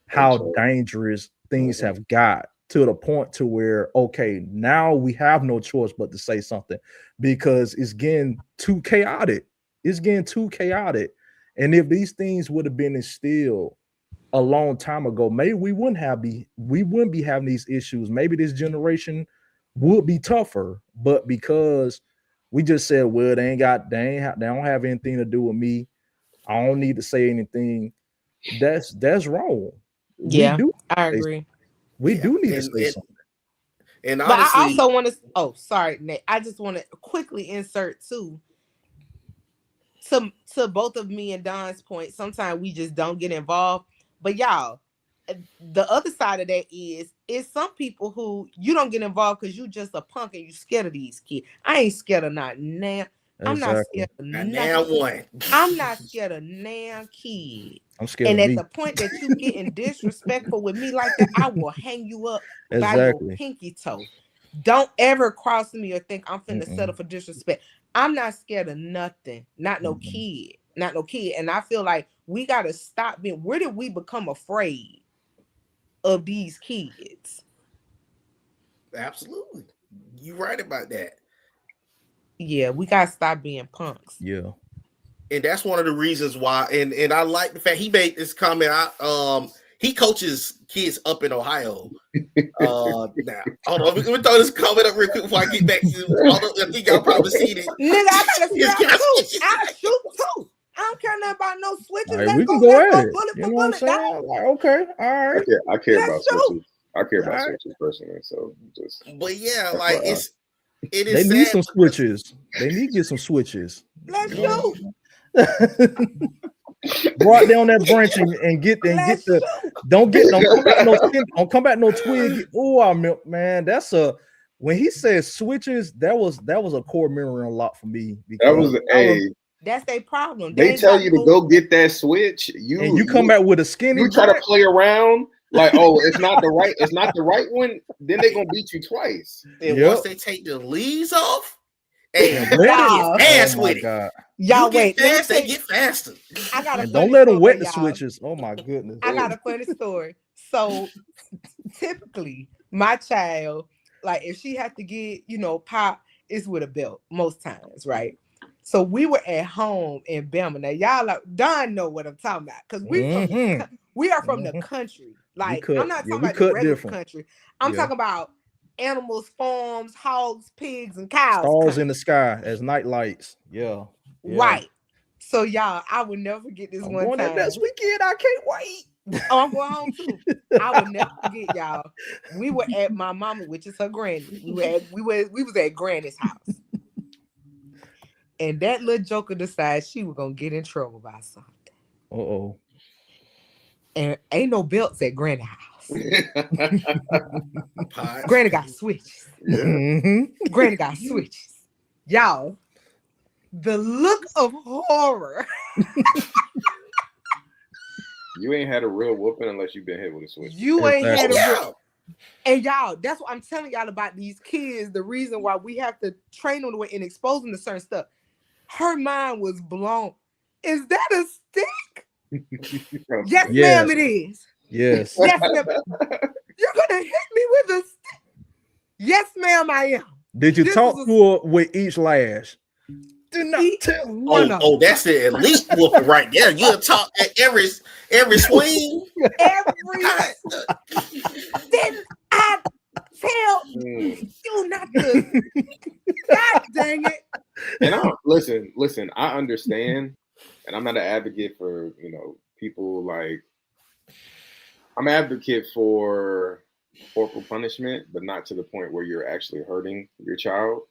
how dangerous things have got to the point to where, okay, now we have no choice but to say something because it's getting too chaotic. And if these things would have been instilled a long time ago, maybe we wouldn't be having these issues. Maybe this generation would be tougher, but because we just said, well, they don't have anything to do with me, I don't need to say anything. That's wrong.
Yeah, I agree.
We do need to say something.
And
but
honestly,
I also want to. Oh, sorry, Nate. I just want to quickly insert too. To both of me and Don's point, sometimes we just don't get involved. But y'all, the other side of that is some people who you don't get involved because you just a punk and you scared of these kids. I ain't scared of not now. I'm not scared of
one.
I'm not scared of now kid.
I'm scared.
And
of
at
me.
the point that you getting disrespectful with me like that, I will hang you up by your pinky toe. Don't ever cross me or think I'm finna settle for disrespect. I'm not scared of nothing. Not no kid. And I feel like we gotta stop being. Where did we become afraid? of these kids.
Absolutely. You're right about that.
Yeah, we gotta stop being punks.
Yeah.
And that's one of the reasons why. And I like the fact he made this comment. He coaches kids up in Ohio. Now, hold on. Let me throw this comment up real quick before I get back to. I think y'all probably seen it.
Nigga, I gotta see I shoot too. I don't care nothing about no switches.
All right,
let's
we
go,
can go
let's
at
go
it.
bullet
You
for
know what I'm
bullet,
saying?
dog.
Like, okay, all right.
I care about
Let's shoot.
switches. I care about
All right.
switches personally. So just.
But yeah,
FYI.
like it
They
is
need
sad
some
because-
switches. They need to get some switches.
Let's
You know
shoot.
Go out there on that branch and get
Let's
the
shoot.
don't come back no twig. Oh, man, that's a when he says switches, that was a core memory unlock for me
That was
That's their problem.
They tell you to go get that switch. You
come back with a skinny.
You try to play around like, oh, it's not the right one. Then they're gonna beat you twice.
And once they take the leaves off, hey,
Wow.
fast with it.
Y'all
wait, fast, they get faster.
I got
and don't let them wet the switches. Oh my goodness.
I got a funny story. So typically, my child, like if she had to get, pop, it's with a belt most times, right? So we were at home in Bama. Now y'all like Don know what I'm talking about because we are from the country. Like I'm not talking about the regular country. I'm talking about animals, farms, hogs, pigs, and cows.
Stars in the sky as night lights. Yeah.
Right. So y'all, I will never forget this one
going
time.
Next weekend, I can't wait.
Oh, I'm going home too. I will never forget, y'all. We were at my mama, which is her granny. We was at granny's house. And that little joker decided she was gonna get in trouble by something.
Uh-oh.
And ain't no belts at granny house. Granny got switches.
Mm-hmm.
Granny got switches. Y'all, the look of horror.
You ain't had a real whooping unless you've been hit with a switch.
You ain't had a real. And y'all, that's what I'm telling y'all about these kids. The reason why we have to train them and expose them to certain stuff. Her mind was blown. Is that a stick? Yes, ma'am, it is.
Yes.
Yes, ma'am. You're gonna hit me with a stick. Yes, ma'am, I am.
Did you talk to her with each lash? Do not tell
one.
Oh, that's it. At least whooping right there. You'll talk at every swing.
Didn't I tell you not to? God dang it.
And listen, I understand, and I'm not an advocate for, people like, I'm an advocate for corporal punishment, but not to the point where you're actually hurting your child.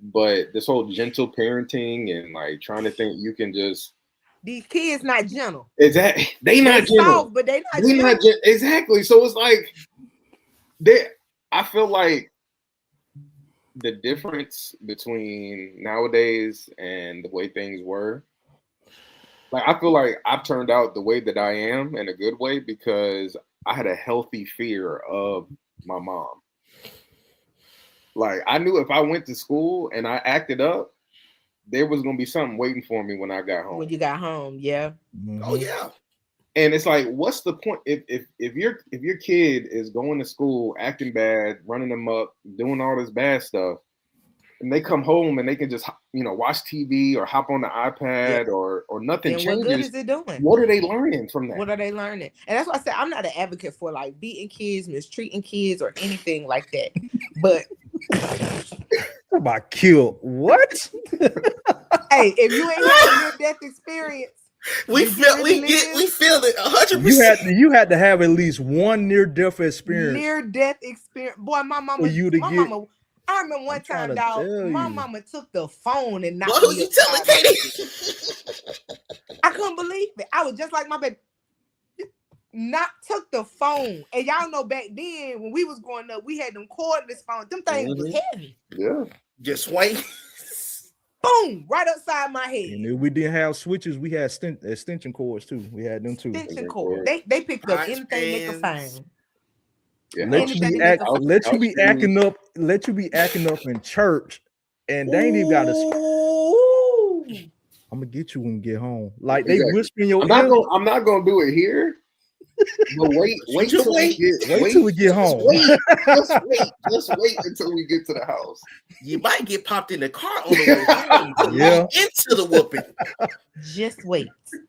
But this whole gentle parenting and like trying to think you can just
these kids not gentle.
Exactly, they not gentle, soft,
but they not gentle.
Exactly. So it's like I feel like the difference between nowadays and the way things were. Like I feel like I've turned out the way that I am in a good way because I had a healthy fear of my mom. Like I knew if I went to school and I acted up, there was gonna be something waiting for me when I got home.
When you got home, yeah.
Mm-hmm.
Oh yeah.
And it's like, what's the point if your kid is going to school, acting bad, running them up, doing all this bad stuff, and they come home and they can just watch TV or hop on the iPad or nothing changes.
What good is it doing?
What are they learning from that?
What are they learning? And that's why I said I'm not an advocate for like beating kids, mistreating kids, or anything like that. But
about kill what?
Hey, if you ain't had a near-death experience,
we feel it 100%.
You had to have at least one near-death experience.
Near-death experience, boy. My mama. Mama. I remember one time, dog. My mama took the phone and knocked me.
You telling Katie?
I couldn't believe it. I was just like my baby. Took the phone, and y'all know back then when we was growing up, we had them cordless phones. Them things was heavy.
Yeah,
just swing.
Boom, right upside my head.
And if we didn't have switches, we had extension cords too. We had them too.
Extension cord. They picked up anything they could find.
Yeah, let you be acting up in church, and they ain't even got I'm gonna get you when you get home. Like they whisper in your
ear. I'm not gonna do it here. But wait till we get
home.
Just wait until we get to the house.
You might get popped in the car on the way home.
Yeah,
into the whooping.
Just wait.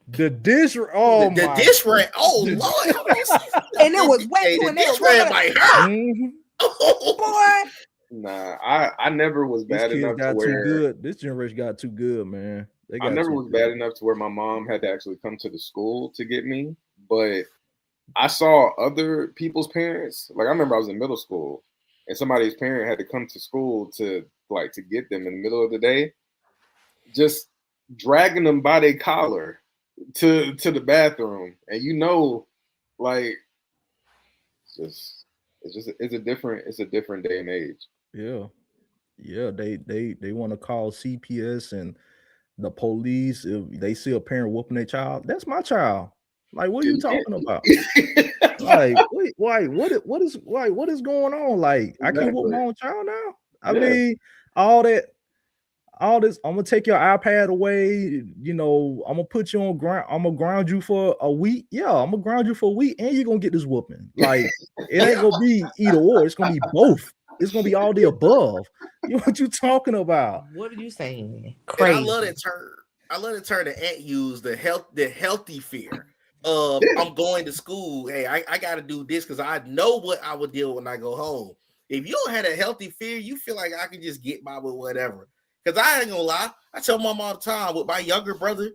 The dish. Oh
the
my.
dish rag. Oh Lord.
And it was wet too.
The
And they
dish
were
rag might hurt.
boy.
Nah, I never was bad enough to where
too good. This generation got too good, man.
I never was bad enough to where my mom had to actually come to the school to get me, but I saw other people's parents. Like I remember I was in middle school and somebody's parent had to come to school to get them in the middle of the day, just dragging them by their collar to the bathroom. And it's a different day and age.
Yeah. They want to call CPS and the police if they see a parent whooping their child. That's my child. Like, what are you talking about? Like, what is going on? Like, I can't whoop my own child now. I mean, all this. I'm gonna take your iPad away. I'm gonna put you on ground. I'm gonna ground you for a week. Yeah, I'm gonna ground you for a week, and you're gonna get this whooping. Like, it ain't gonna be either or. It's gonna be both. It's gonna be all the above. What you talking about?
What are you saying?
Crazy. And I love that term that Ant used, the healthy fear of I'm going to school. Hey, I got to do this because I know what I would deal with when I go home. If you don't have a healthy fear, you feel like I can just get by with whatever. Because I ain't gonna lie, I tell mom all the time with my younger brother,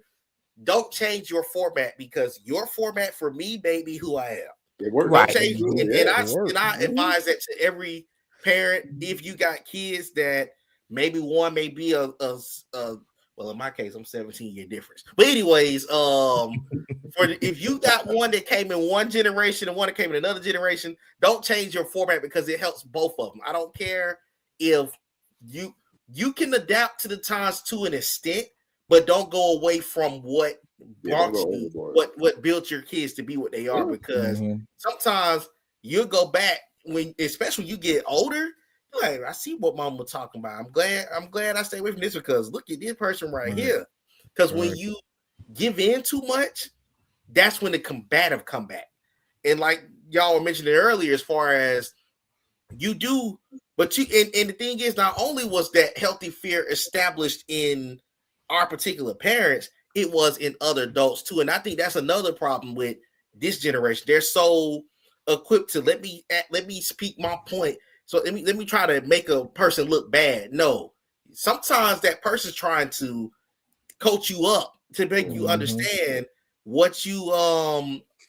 don't change your format because your format for me may be who I am.
It works.
Don't change, and I advise that to every parent. If you got kids that maybe one may be well, in my case, I'm 17-year difference. But anyways, if you got one that came in one generation and one that came in another generation, don't change your format because it helps both of them. I don't care if you can adapt to the times to an extent, but don't go away from what brought you, what built your kids to be what they are. Because sometimes you'll go back especially when you get older. Like, I see what mom was talking about. I'm glad I stayed away from this because look at this person right here. Because when you give in too much, that's when the combative come back. And like y'all were mentioning earlier, as far as you do, but and the thing is, not only was that healthy fear established in our particular parents, it was in other adults too. And I think that's another problem with this generation. They're so equipped to let me speak my point. So let me try to make a person look bad. No, sometimes that person's trying to coach you up to make you understand what you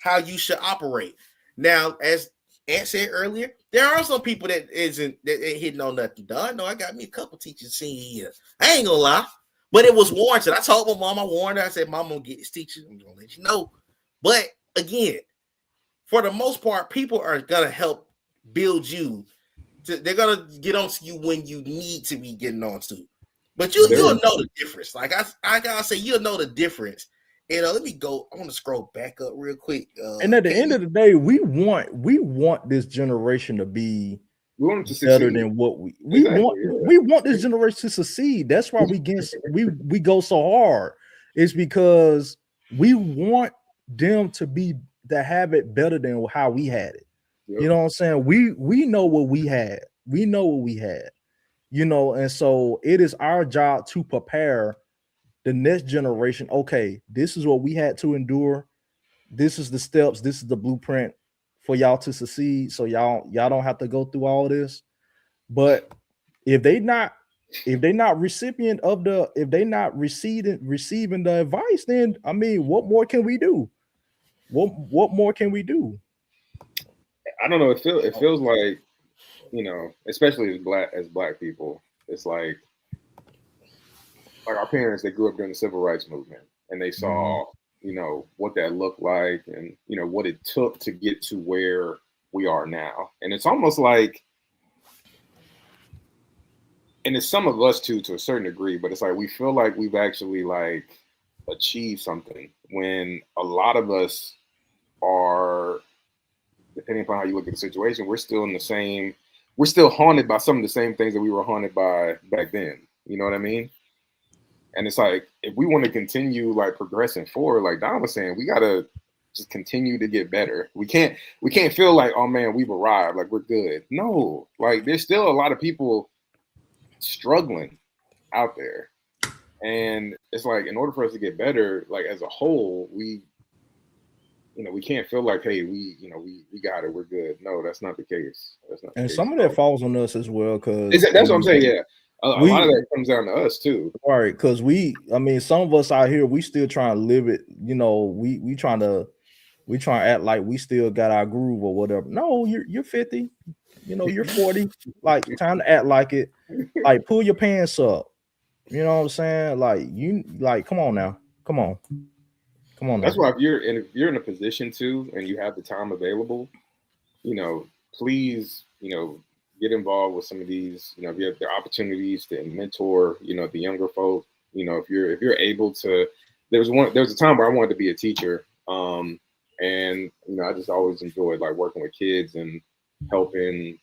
how you should operate. Now, as Ant said earlier, there are some people that ain't hitting on nothing done. No, I got me a couple teachers senior year. I ain't gonna lie, but it was warranted. I told my mom, I warned her. I said, "Mom, I'm gonna get this teacher. I'm gonna let you know." But again, for the most part, people are gonna help build you. They're gonna get onto you when you need to be getting onto. But you'll know the difference. Like I gotta say, you'll know the difference. And let me go. I want to scroll back up real quick.
And at the end of the day, we want this generation to be better than what we want. Yeah. We want this generation to succeed. That's why we go so hard. It's because we want them to have it better than how we had it. Yep. You know what I'm saying? We know what we had. We know what we had. And so it is our job to prepare the next generation. Okay, this is what we had to endure. This is the steps. This is the blueprint for y'all to succeed. So y'all don't have to go through all this. But if they not receiving the advice, then I mean, what more can we do? What more can we do?
I don't know. It feels like, especially as black people, it's like our parents, they grew up during the civil rights movement and they saw, what that looked like and, what it took to get to where we are now. And it's almost like, and it's some of us too, to a certain degree, but it's like, we feel like we've actually achieved something when a lot of us are, depending upon how you look at the situation, we're still haunted by some of the same things that we were haunted by back then. You know what I mean? And it's like, if we want to continue progressing forward, like Don was saying, we got to just continue to get better. We can't feel like, oh man, we've arrived, like we're good. No, like there's still a lot of people struggling out there. And it's like, in order for us to get better, like as a whole, we can't feel like, hey, we got it, we're good. No, that's not the case. That's not.
And some of that falls on us as well, because
that's what I'm saying. Yeah, a lot of that comes down to us too.
All right, because some of us out here, we still trying to live it. We trying to act like we still got our groove or whatever. No, you're 50. You're 40. Like, time to act like it. Like, pull your pants up. You know what I'm saying? Like, come on now. Come on now.
That's why if you're in a position to, and you have the time available, please, get involved with some of these, if you have the opportunities to mentor, the younger folk, if you're able to. There was a time where I wanted to be a teacher. And I just always enjoyed like working with kids and helping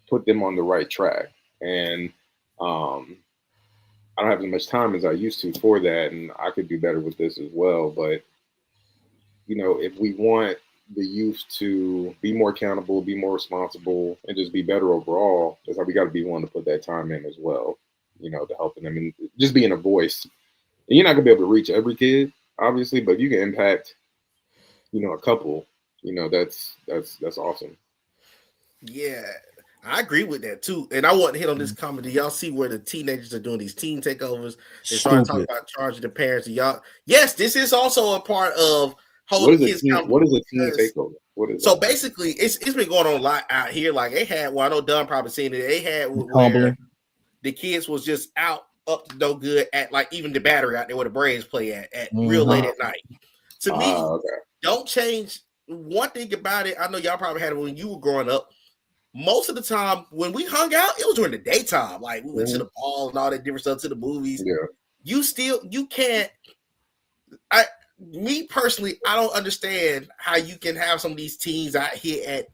put them on the right track. And I don't have as much time as I used to for that, and I could do better with this as well. But if we want the youth to be more accountable, be more responsible, and just be better overall, that's how we got to be willing to put that time in as well. To helping them and just being a voice. And you're not gonna be able to reach every kid, obviously, but you can impact, a couple. That's awesome.
Yeah. I agree with that too, and I want to hit on this comment. Do y'all see where the teenagers are doing these teen takeovers? They start talking about charging the parents. And y'all, yes, this is also a part of holding kids accountable.
What is a teen takeover? What is
so
that?
Basically, it's been going on a lot out here. Like they had, I know Dunn probably seen it. They had where the kids was just out up to no good at like even the battery out there where the Braves play at real late at night. To me, don't change one thing about it. I know y'all probably had it when you were growing up. Most of the time when we hung out, it was during the daytime. Like we went to the ball and all that different stuff, to the movies. Yeah. You can't. Me personally, I don't understand how you can have some of these teens out here at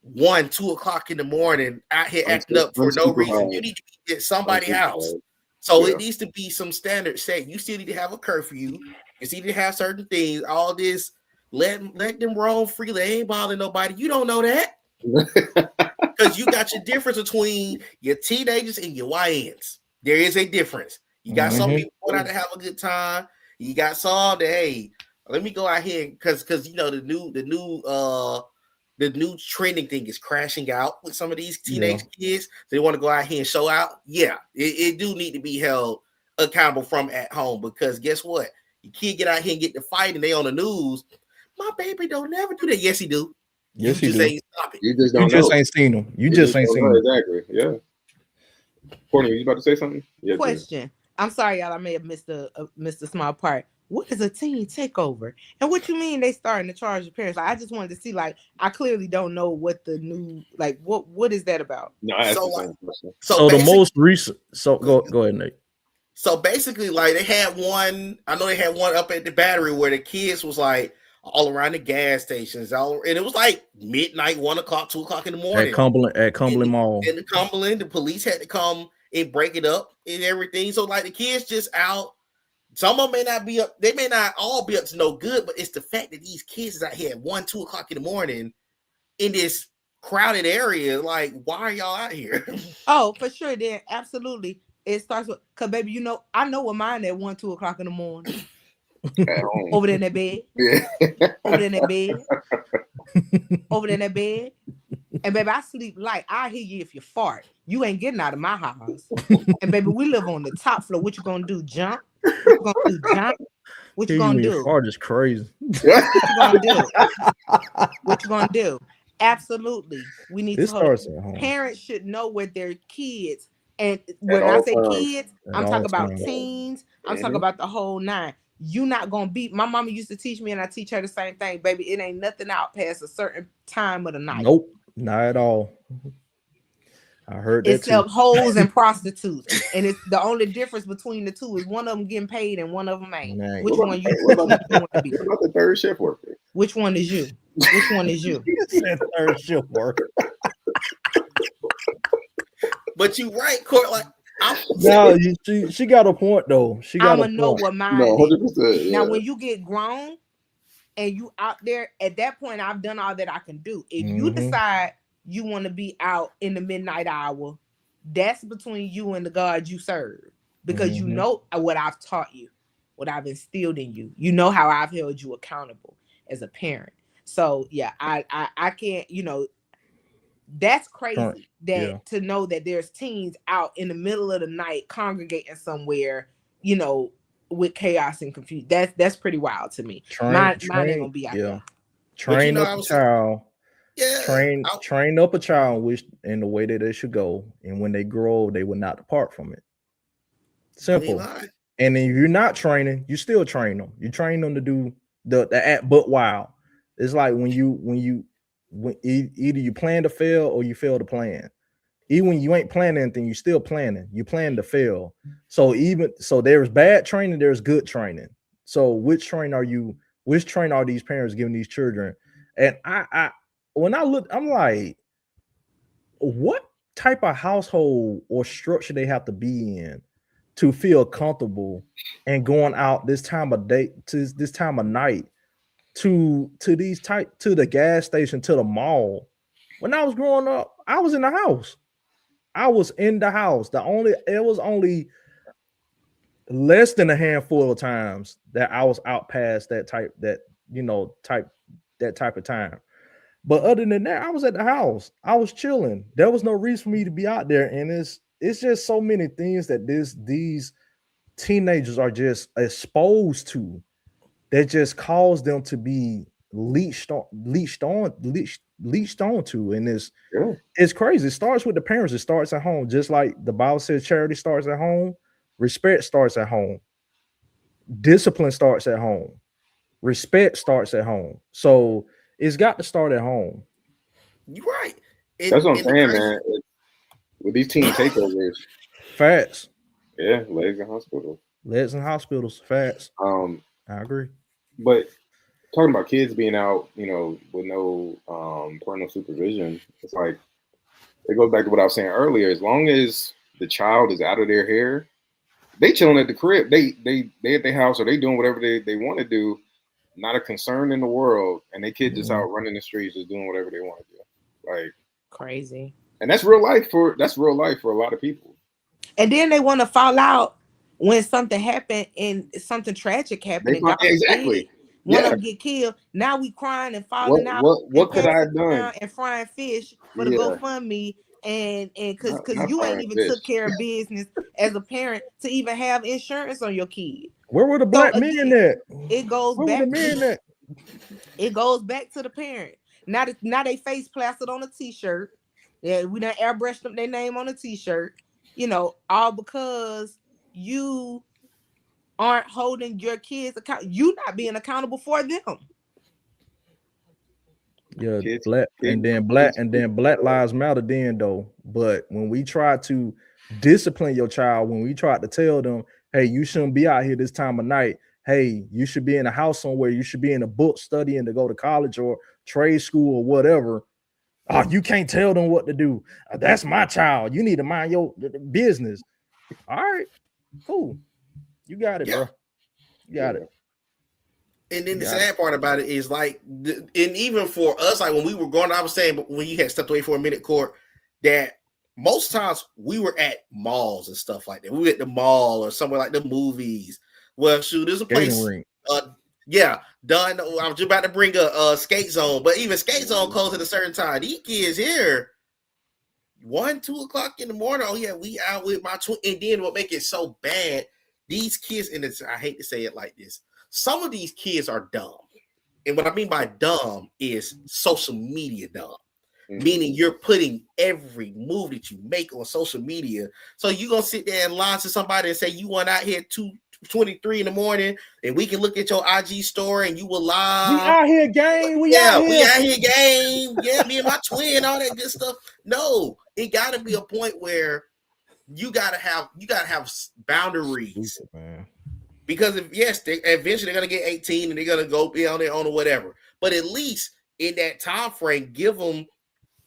1, 2 o'clock in the morning out here acting up for no reason. You need to be at somebody's house. So it needs to be some standard set. You still need to have a curfew. You still need to have certain things. All this, let them roam freely. They ain't bothering nobody. You don't know that. Because you got your difference between your teenagers and your YNs. There is a difference. You got some people going out to have a good time. You got some that, hey, let me go out here because the new trending thing is crashing out with some of these teenage kids. They want to go out here and show out. Yeah, it do need to be held accountable from at home, because guess what? Your kid get out here and get to fight and they on the news. My baby don't never do that. Yes, he do.
Yes,
you
he
just
do.
ain't stop it.
You just
ain't seen him. You just ain't seen him.
Exactly. Yeah. Courtney, you about to say something?
Yeah, question. I'm sorry, y'all. I may have missed a small part. What is a teen takeover? And what you mean they starting to charge the parents? Like, I just wanted to see. Like, I clearly don't know what the new what is that about?
No,
so
the most recent. So go ahead, Nate.
So basically, like they had one. I know they had one up at the Battery where the kids was like all around the gas stations, and it was like midnight, 1 o'clock, 2 o'clock in the morning.
At Cumberland Mall.
In the Cumberland, the police had to come and break it up and everything. So like the kids just out. Some of them may not be up. They may not all be up to no good, but it's the fact that these kids is out here at 1, 2 o'clock in the morning in this crowded area. Like, why are y'all out here?
Oh, for sure. Then absolutely, it starts with, cause baby, I know what mine at 1, 2 o'clock in the morning. Over there in that bed. Yeah. Over there in that bed. Over there in that bed. And baby, I sleep light. I hear you if you fart. You ain't getting out of my house. And baby, we live on the top floor. What you gonna do? Jump? What you gonna do? Jump? What you gonna do?
Fart is crazy.
What you gonna do? What you gonna do? Absolutely. We need to hold. Parents should know where their kids, and when I say kids, I'm talking about teens. I'm talking about the whole nine. You not gonna beat. My mama used to teach me, and I teach her the same thing, baby. It ain't nothing out past a certain time of the night.
Nope, not at all. I heard that
it's too. Hoes and prostitutes, and it's the only difference between the two is one of them getting paid and one of them ain't. Nice. Which one you want to be?
What about the third shift worker?
Which one is you? Which one is you?
Third shift worker.
But you right, Court. Like,
no, she got a point though. She got.
I'ma know what mine.
No, 100%.
Yeah. Now, when you get grown, and you out there, at that point, I've done all that I can do. If you decide you want to be out in the midnight hour, that's between you and the God you serve, because you know what I've taught you, what I've instilled in you. You know how I've held you accountable as a parent. So yeah, I can't, that's crazy that to know that there's teens out in the middle of the night congregating somewhere, with chaos and confusion. That's pretty wild to me. Mine ain't gonna be out there.
Train up a child. Train up a child which in the way that they should go, and when they grow, they will not depart from it. Simple. And then if you're not training, you still train them. You train them to do the act, but wow. It's like when either you plan to fail or you fail to plan. Even when you ain't planning anything, you still planning. You plan to fail. So there's bad training, there's good training. So which train are these parents giving these children? And when I look, I'm like, what type of household or structure they have to be in to feel comfortable and going out this time of day to this time of night to the gas station, to the mall. When I was growing up, I was in the house. It was only less than a handful of times that I was out past that type of time. But other than that, I was at the house. I was chilling. There was no reason for me to be out there. And it's just so many things that these teenagers are just exposed to that just cause them to be leached on to. And it's crazy. It starts with the parents. It starts at home. Just like the Bible says, charity starts at home. Respect starts at home. Discipline starts at home. Respect starts at home. So it's got to start at home.
You're right.
That's what I'm saying, man. With these teen takeovers.
Facts.
Yeah, legs in hospitals. Facts.
I agree.
But talking about kids being out, with no parental supervision, it's like it goes back to what I was saying earlier. As long as the child is out of their hair, they chilling at the crib. They at their house, or they doing whatever they want to do. Not a concern in the world, and they kids just out running the streets, just doing whatever they want to do. Like
crazy.
And that's real life for a lot of people.
And then they want to fall out when something happened and something tragic happened.
Exactly.
One of them get killed. Now we crying and falling out.
What could I have done?
And frying fish for the GoFundMe, and because you ain't even took care of business as a parent to even have insurance on your kid.
Where were the black men at?
It goes back. It goes back to the parent. Now they face plastered on a t-shirt. Yeah, we done airbrushed them their name on a t-shirt. All because you aren't holding your kids account. You not being accountable for them.
Yeah, Black Lives Matter then though. But when we try to discipline your child, when we try to tell them, hey, you shouldn't be out here this time of night. Hey, you should be in a house somewhere. You should be in a book studying to go to college or trade school or whatever. Oh, you can't tell them what to do. That's my child. You need to mind your business. All right, cool. You got it, bro. You got it.
And then the sad part about it is like, and even for us, like when we were going, I was saying, but when you had stepped away for a minute, Cort, that most times we were at malls and stuff like that. We were at the mall or somewhere like the movies. Well, shoot, there's a place. Done. I was just about to bring a skate zone, but even skate zone closed at a certain time. These kids here, 1, 2 o'clock in the morning. Oh yeah, we out with my twin. And then what make it so bad? These kids, and I hate to say it like this, some of these kids are dumb, and what I mean by dumb is social media dumb. Meaning you're putting every move that you make on social media. So you're gonna sit there and lie to somebody and say you went out here 2:23 in the morning, and we can look at your IG story and you will lie.
We out here, gang. We out here,
gang. Yeah, me and my twin, all that good stuff. No, it gotta be a point where you gotta have boundaries. Man. Because eventually they're gonna get 18 and they're gonna go be on their own or whatever. But at least in that time frame, give them.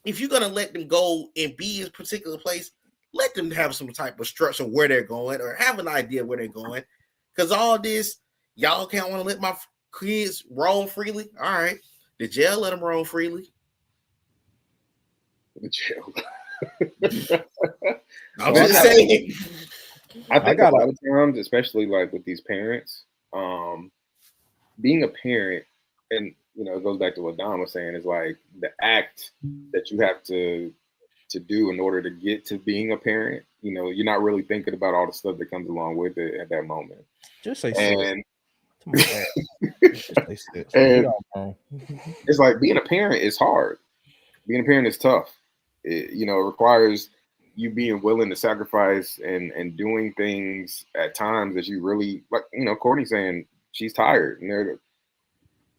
If you're gonna let them go and be in a particular place, let them have some type of structure where they're going or have an idea where they're going. Because all this, y'all can't want to let kids roam freely. All right. The jail let them roam freely.
The jail.
I'm
Well,
just saying.
I think
got
a lot of times, especially like with these parents, being a parent, and it goes back to what Don was saying, is like the act that you have to do in order to get to being a parent. You're not really thinking about all the stuff that comes along with it at that moment.
Just say
And
just say sex.
and it's like being a parent is hard. Being a parent is tough. It requires you being willing to sacrifice and doing things at times that you really like. Courtney saying she's tired, and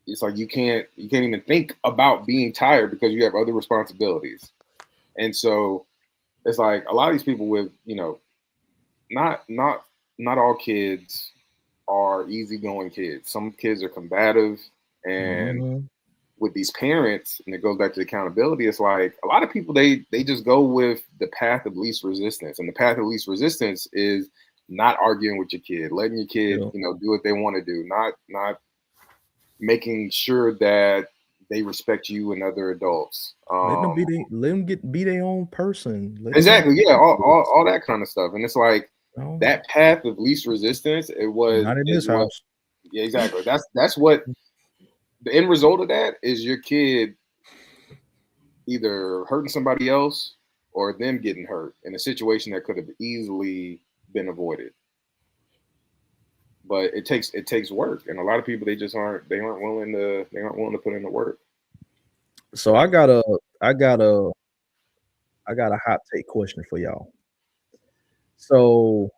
it's like you can't even think about being tired because you have other responsibilities. And so it's like a lot of these people with not all kids are easygoing kids. Some kids are combative, and with these parents, and it goes back to accountability, it's like a lot of people they just go with the path of least resistance. And the path of least resistance is not arguing with your kid, letting your kid, do what they want to do, not making sure that they respect you and other adults.
Let them be their own person.
Exactly, yeah, all that kind of stuff. And it's like that path of least resistance, it was
not in this house.
Yeah, exactly. That's what the end result of that is, your kid either hurting somebody else or them getting hurt in a situation that could have easily been avoided. But it takes work, and a lot of people they aren't willing to put in the work.
So I got a hot take question for y'all. So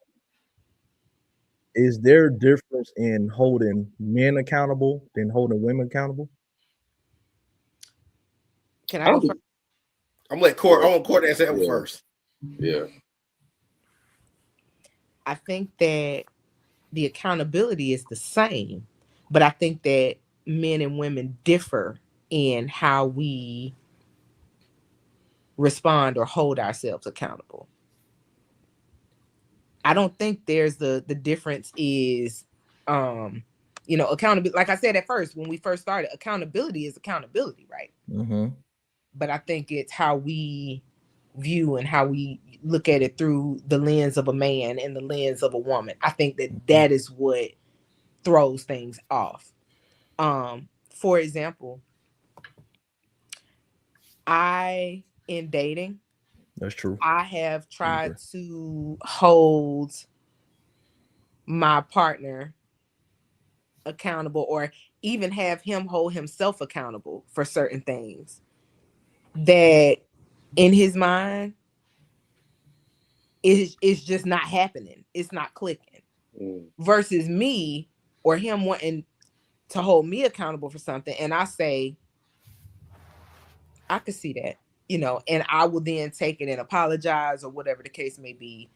is there a difference in holding men accountable than holding women accountable?
Can I go first?
I'm gonna let Court. I want Court to answer that one first.
Yeah.
I think that the accountability is the same, but I think that men and women differ in how we respond or hold ourselves accountable. I don't think there's the difference is accountability. Like I said at first, when we first started, accountability is accountability, right?
Mm-hmm.
But I think it's how we view and how we look at it through the lens of a man and the lens of a woman. I think that is what throws things off. For example, in dating,
that's true.
I have tried to hold my partner accountable, or even have him hold himself accountable for certain things that in his mind is just not happening. It's not clicking. Versus me or him wanting to hold me accountable for something, and I say, I could see that, and I will then take it and apologize or whatever the case may be,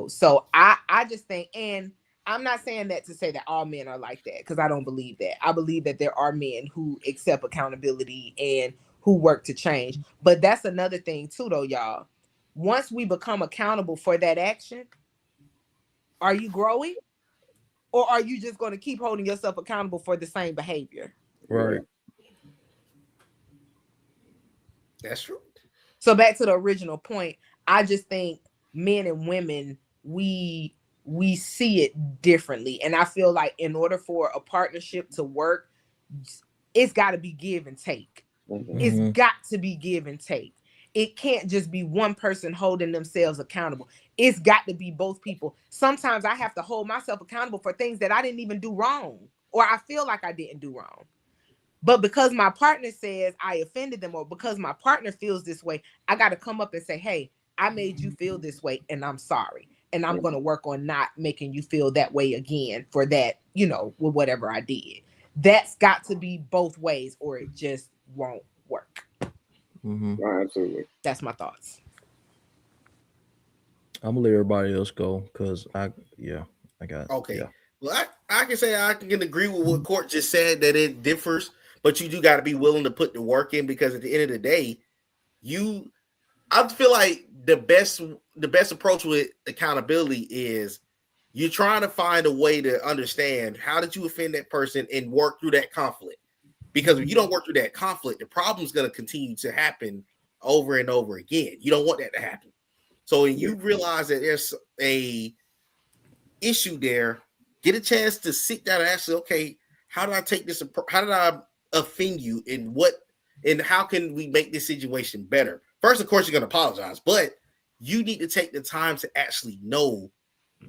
So I just think, and I'm not saying that to say that all men are like that, because I don't believe that. I believe that there are men who accept accountability and who work to change. But that's another thing too, though, y'all. Once we become accountable for that action, are you growing? Or are you just going to keep holding yourself accountable for the same behavior?
Right.
That's true.
So back to the original point, I just think men and women, we see it differently. And I feel like in order for a partnership to work, it's got to be give and take. Mm-hmm. It's got to be give and take. It can't just be one person holding themselves accountable. It's got to be both people. Sometimes I have to hold myself accountable for things that I didn't even do wrong, or I feel like I didn't do wrong. But because my partner says I offended them, or because my partner feels this way, I got to come up and say, hey, I made you feel this way and I'm sorry. And I'm going to work on not making you feel that way again for that, with whatever I did. That's got to be both ways, or it just won't work.
Mm-hmm. Oh, absolutely.
That's my thoughts.
I'm gonna let everybody else go because I got
okay.
Yeah.
Well, I can say I can agree with what Court just said, that it differs, but you do got to be willing to put the work in, because at the end of the day, I feel like the best approach with accountability is You're trying to find a way to understand how did you offend that person and work through that conflict. Because if you don't work through that conflict, the problem is going to continue to happen over and over again. You don't want that to happen. So when you realize that there's a issue there, get a chance to sit down and ask, okay, how did I take this? How did I offend you? And how can we make this situation better? First, of course, you're going to apologize, but you need to take the time to actually know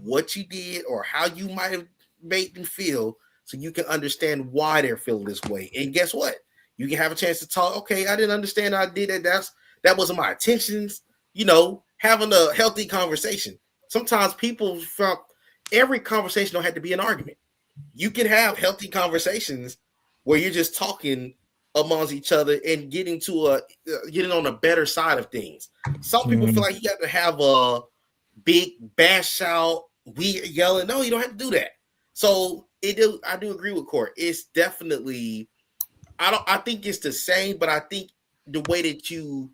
what you did or how you might have made them feel so you can understand why they're feeling this way. And guess what? You can have a chance to talk. Okay, I didn't understand I did that. That wasn't my intentions. Having a healthy conversation. Sometimes people from every conversation don't have to be an argument. You can have healthy conversations where you're just talking amongst each other and getting on a better side of things. Some people feel like you have to have a big bash out, we yelling. No, you don't have to do that. So I do agree with Cort. It's definitely, I think it's the same, but I think the way that you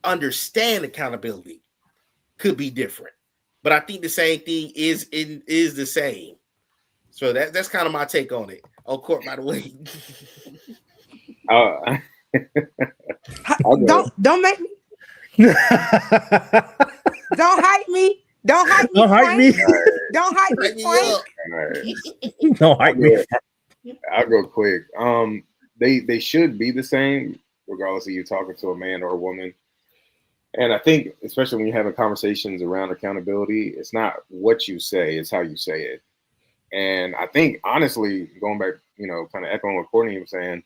understand accountability could be different. But I think the same thing is the same. So that's kind of my take on it. Oh, Cort, by the way.
Don't make me. Don't hype me. Don't hype me.
Don't hype me.
Don't hype me.
Right.
Don't hype me.
I'll go quick. They should be the same, regardless of you talking to a man or a woman. And I think, especially when you're having conversations around accountability, it's not what you say, it's how you say it. And I think, honestly, going back, kind of echoing what Courtney was saying,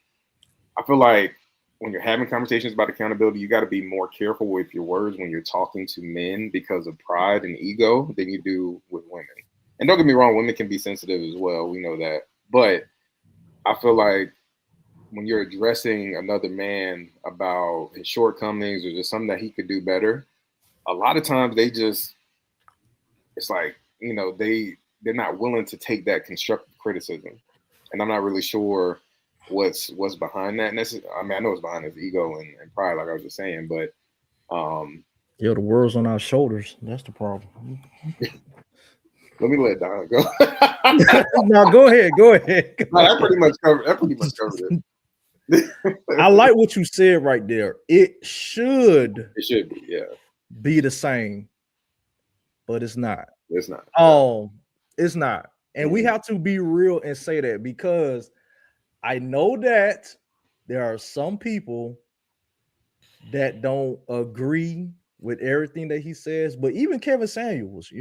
I feel like when you're having conversations about accountability, you got to be more careful with your words when you're talking to men because of pride and ego than you do with women. And don't get me wrong, women can be sensitive as well. We know that. But I feel like when you're addressing another man about his shortcomings or just something that he could do better, a lot of times it's like, they're not willing to take that constructive criticism. And I'm not really sure what's behind that. I mean, I know it's behind his ego and pride, like I was just saying, but
the world's on our shoulders. That's the problem.
Let me let Don go.
No, go ahead.
No, that pretty much covered it.
I like what you said right there. It should
be, yeah,
be the same, but it's not.
It's not.
It's not. And we have to be real and say that, because I know that there are some people that don't agree with everything that he says, but even Kevin Samuels,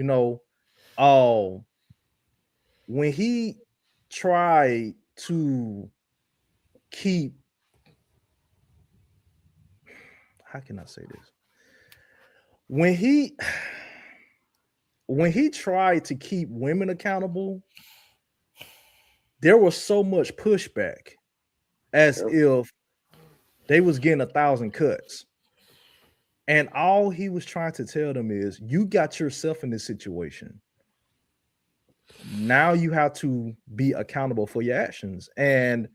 when he tried to keep, how can I say this? When he tried to keep women accountable, there was so much pushback as if they was getting 1,000 cuts. And all he was trying to tell them is, you got yourself in this situation. Now you have to be accountable for your actions. And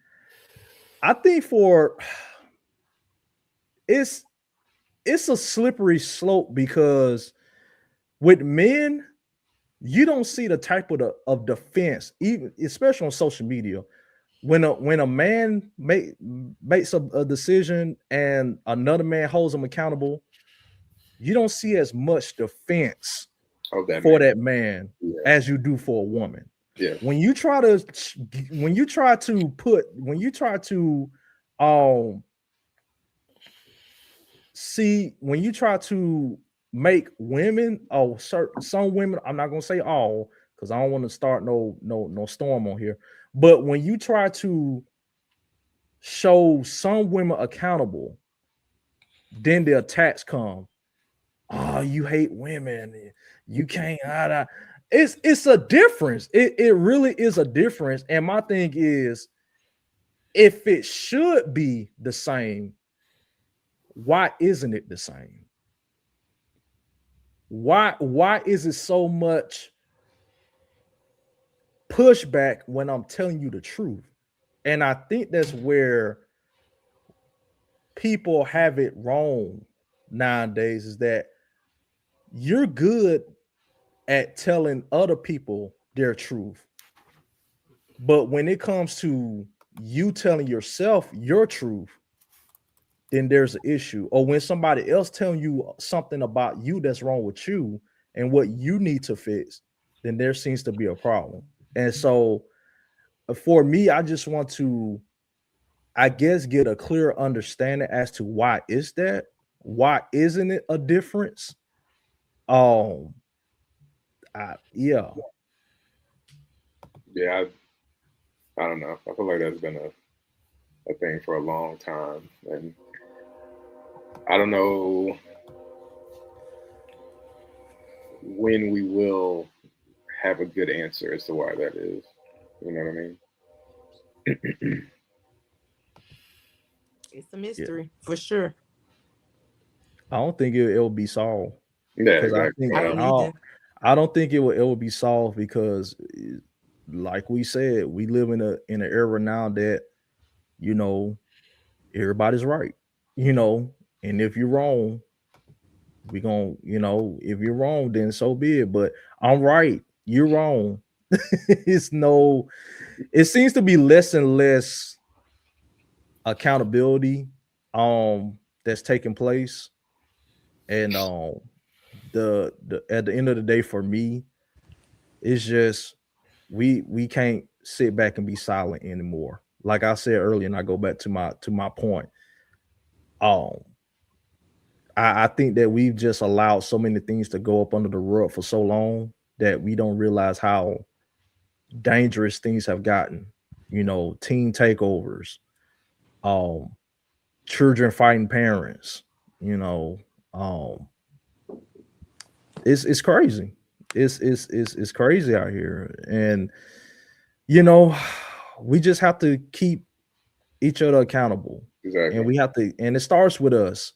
I think it's a slippery slope, because with men, you don't see the type of defense, even especially on social media. When a man makes a decision and another man holds him accountable, you don't see as much defense that man as you do for a woman.
Yeah.
When you try to make women, some women, I'm not gonna say all, because I don't want to start no storm on here. But when you try to show some women accountable, then the attacks come. Oh, you hate women. You can't. It's a difference. It really is a difference. And my thing is, if it should be the same, why isn't it the same? Why is it so much pushback when I'm telling you the truth? And I think that's where people have it wrong nowadays, is that you're good at telling other people their truth. But when it comes to you telling yourself your truth, then there's an issue. Or when somebody else telling you something about you that's wrong with you and what you need to fix, then there seems to be a problem. And so for me, I just want to, I guess, get a clear understanding as to why is that? Why isn't it a difference? Um, yeah,
Yeah, I don't know. I feel like that's been a thing for a long time, and I don't know when we will have a good answer as to why that is. You know what I mean?
It's a
yeah.
mystery for sure.
I don't think it'll be solved
Yeah,
because I
exactly.
think
I
Yeah.
don't either.
I don't think it will be solved because, like we said, we live in an era now that you know everybody's right, you know, and if you're wrong, we gonna if you're wrong, then so be it. But I'm right, you're wrong. it's no, it seems to be less and less accountability that's taking place, and the at the end of the day for me it's just we can't sit back and be silent anymore. Like I said earlier, and I go back to my point. Um, I think that we've just allowed so many things to go up under the rug for so long that we don't realize how dangerous things have gotten. You know, teen takeovers, um, children fighting parents. You know, um, it's crazy. It's crazy out here, and you know, we just have to keep each other accountable, and
Exactly.
we have to, and it starts with us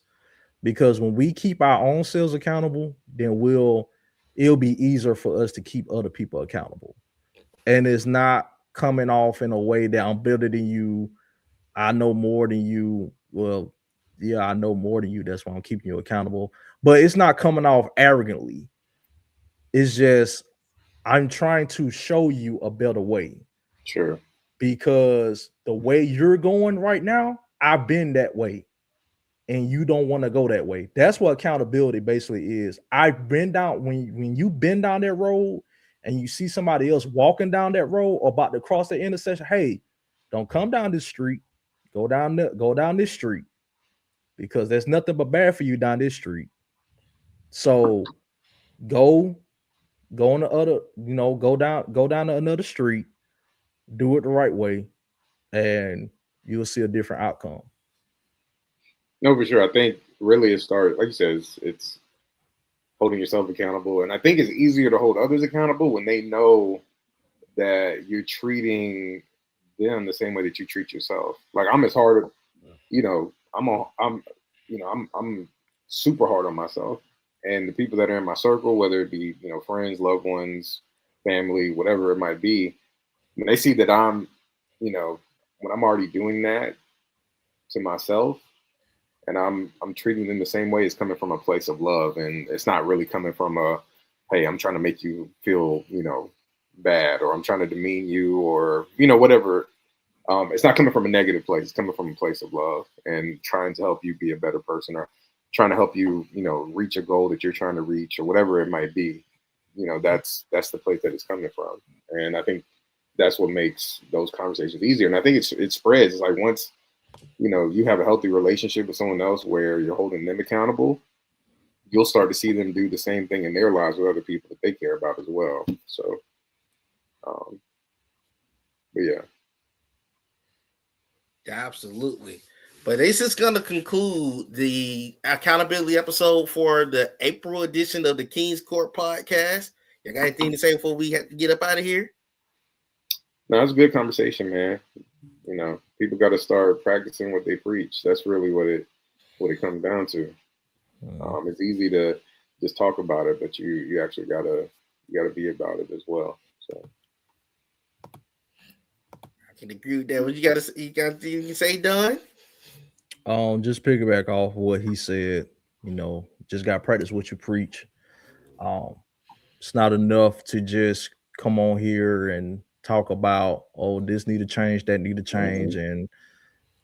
because when we keep our own selves accountable, then it'll be easier for us to keep other people accountable, and it's not coming off in a way that I'm better than you, I know more than you. Well, yeah, I know more than you, that's why I'm keeping you accountable, but it's not coming off arrogantly. It's just I'm trying to show you a better way
Sure.
because the way you're going right now, I've been that way and you don't want to go that way. That's what accountability basically is. I've been down when you've been down that road and you see somebody else walking down that road or about to cross the intersection. Hey, don't come down this street. Go down this street because there's nothing but bad for you down this street. So go on the other, go down to another street, do it the right way, and you'll see a different outcome.
No, for sure. I think really it starts, like you said, it's holding yourself accountable, and I think it's easier to hold others accountable when they know that you're treating them the same way that you treat yourself. Like I'm as hard, I'm I'm super hard on myself, and the people that are in my circle, whether it be friends, loved ones, family, whatever it might be, when they see that you know, when I'm already doing that to myself, and I'm treating them the same way, it's coming from a place of love, and it's not really coming from a, hey, I'm trying to make you feel bad, or I'm trying to demean you, or whatever. It's not coming from a negative place. It's coming from a place of love and trying to help you be a better person, or trying to help you, reach a goal that you're trying to reach, or whatever it might be. That's the place that it's coming from. And I think that's what makes those conversations easier. And I think it spreads. It's like once, you have a healthy relationship with someone else where you're holding them accountable, you'll start to see them do the same thing in their lives with other people that they care about as well. So, um, but yeah.
Absolutely. But this is going to conclude the accountability episode for the April edition of the Kings Cort podcast. You got anything to say before we have to get up out of here?
No, it's a good conversation, man. People got to start practicing what they preach. That's really what it comes down to. It's easy to just talk about it, but you actually gotta be about it as well. So
I can agree with that. What you got anything to say, Don?
Just piggyback off what he said. Just got to practice what you preach. Um, It's not enough to just come on here and talk about, oh, this need to change, that need to change, and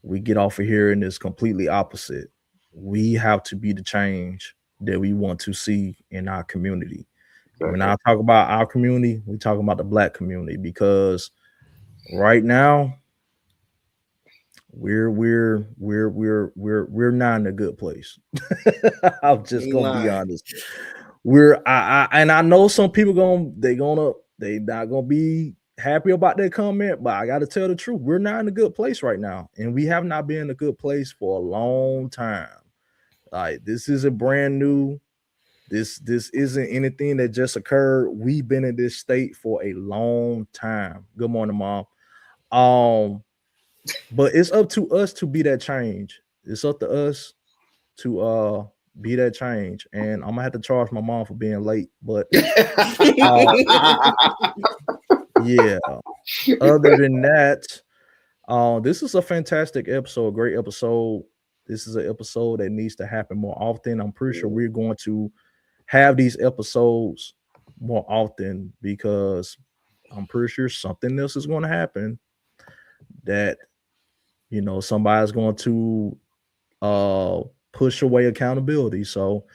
we get off of here and it's completely opposite. We have to be the change that we want to see in our community. Exactly. When I talk about our community, we talk about the Black community, because right now we're not in a good place. I'm just gonna be honest. I know some people they not gonna be happy about that comment, but I gotta tell the truth. We're not in a good place right now, and we have not been in a good place for a long time. Like, this isn't brand new. This isn't anything that just occurred. We've been in this state for a long time. Good morning, Mom. But it's up to us to be that change. It's up to us to be that change. And I'm gonna have to charge my mom for being late. But yeah. Other than that, this is a fantastic episode, great episode. This is an episode that needs to happen more often. I'm pretty sure we're going to have these episodes more often, because I'm pretty sure something else is going to happen that, you know, somebody's going to push away accountability. So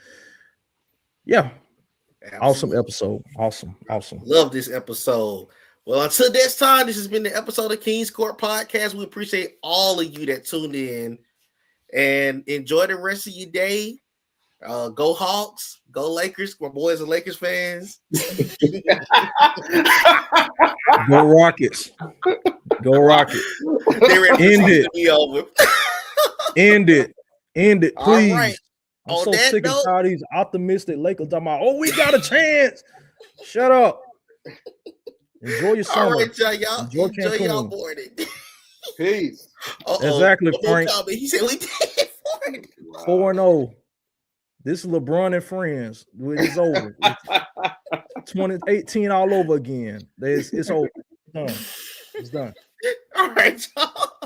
yeah. Absolutely. Awesome episode.
Love this episode. Well, until next time, this has been the episode of Kings Cort Podcast. We appreciate all of you that tuned in, and enjoy the rest of your day. Go Hawks, go Lakers. My boys are Lakers fans.
Go Rockets. Go Rockets. End it. End it, please. Right. I'm so sick and tired of these optimistic Lakers talking about, oh, we got a chance. Shut up. Enjoy your summer.
All right, y'all. Enjoy y'all morning.
Peace.
Exactly, Frank.
He said we did
4-0. This is LeBron and friends. It's over. It's 2018 all over again. It's over. It's done.
All right, y'all.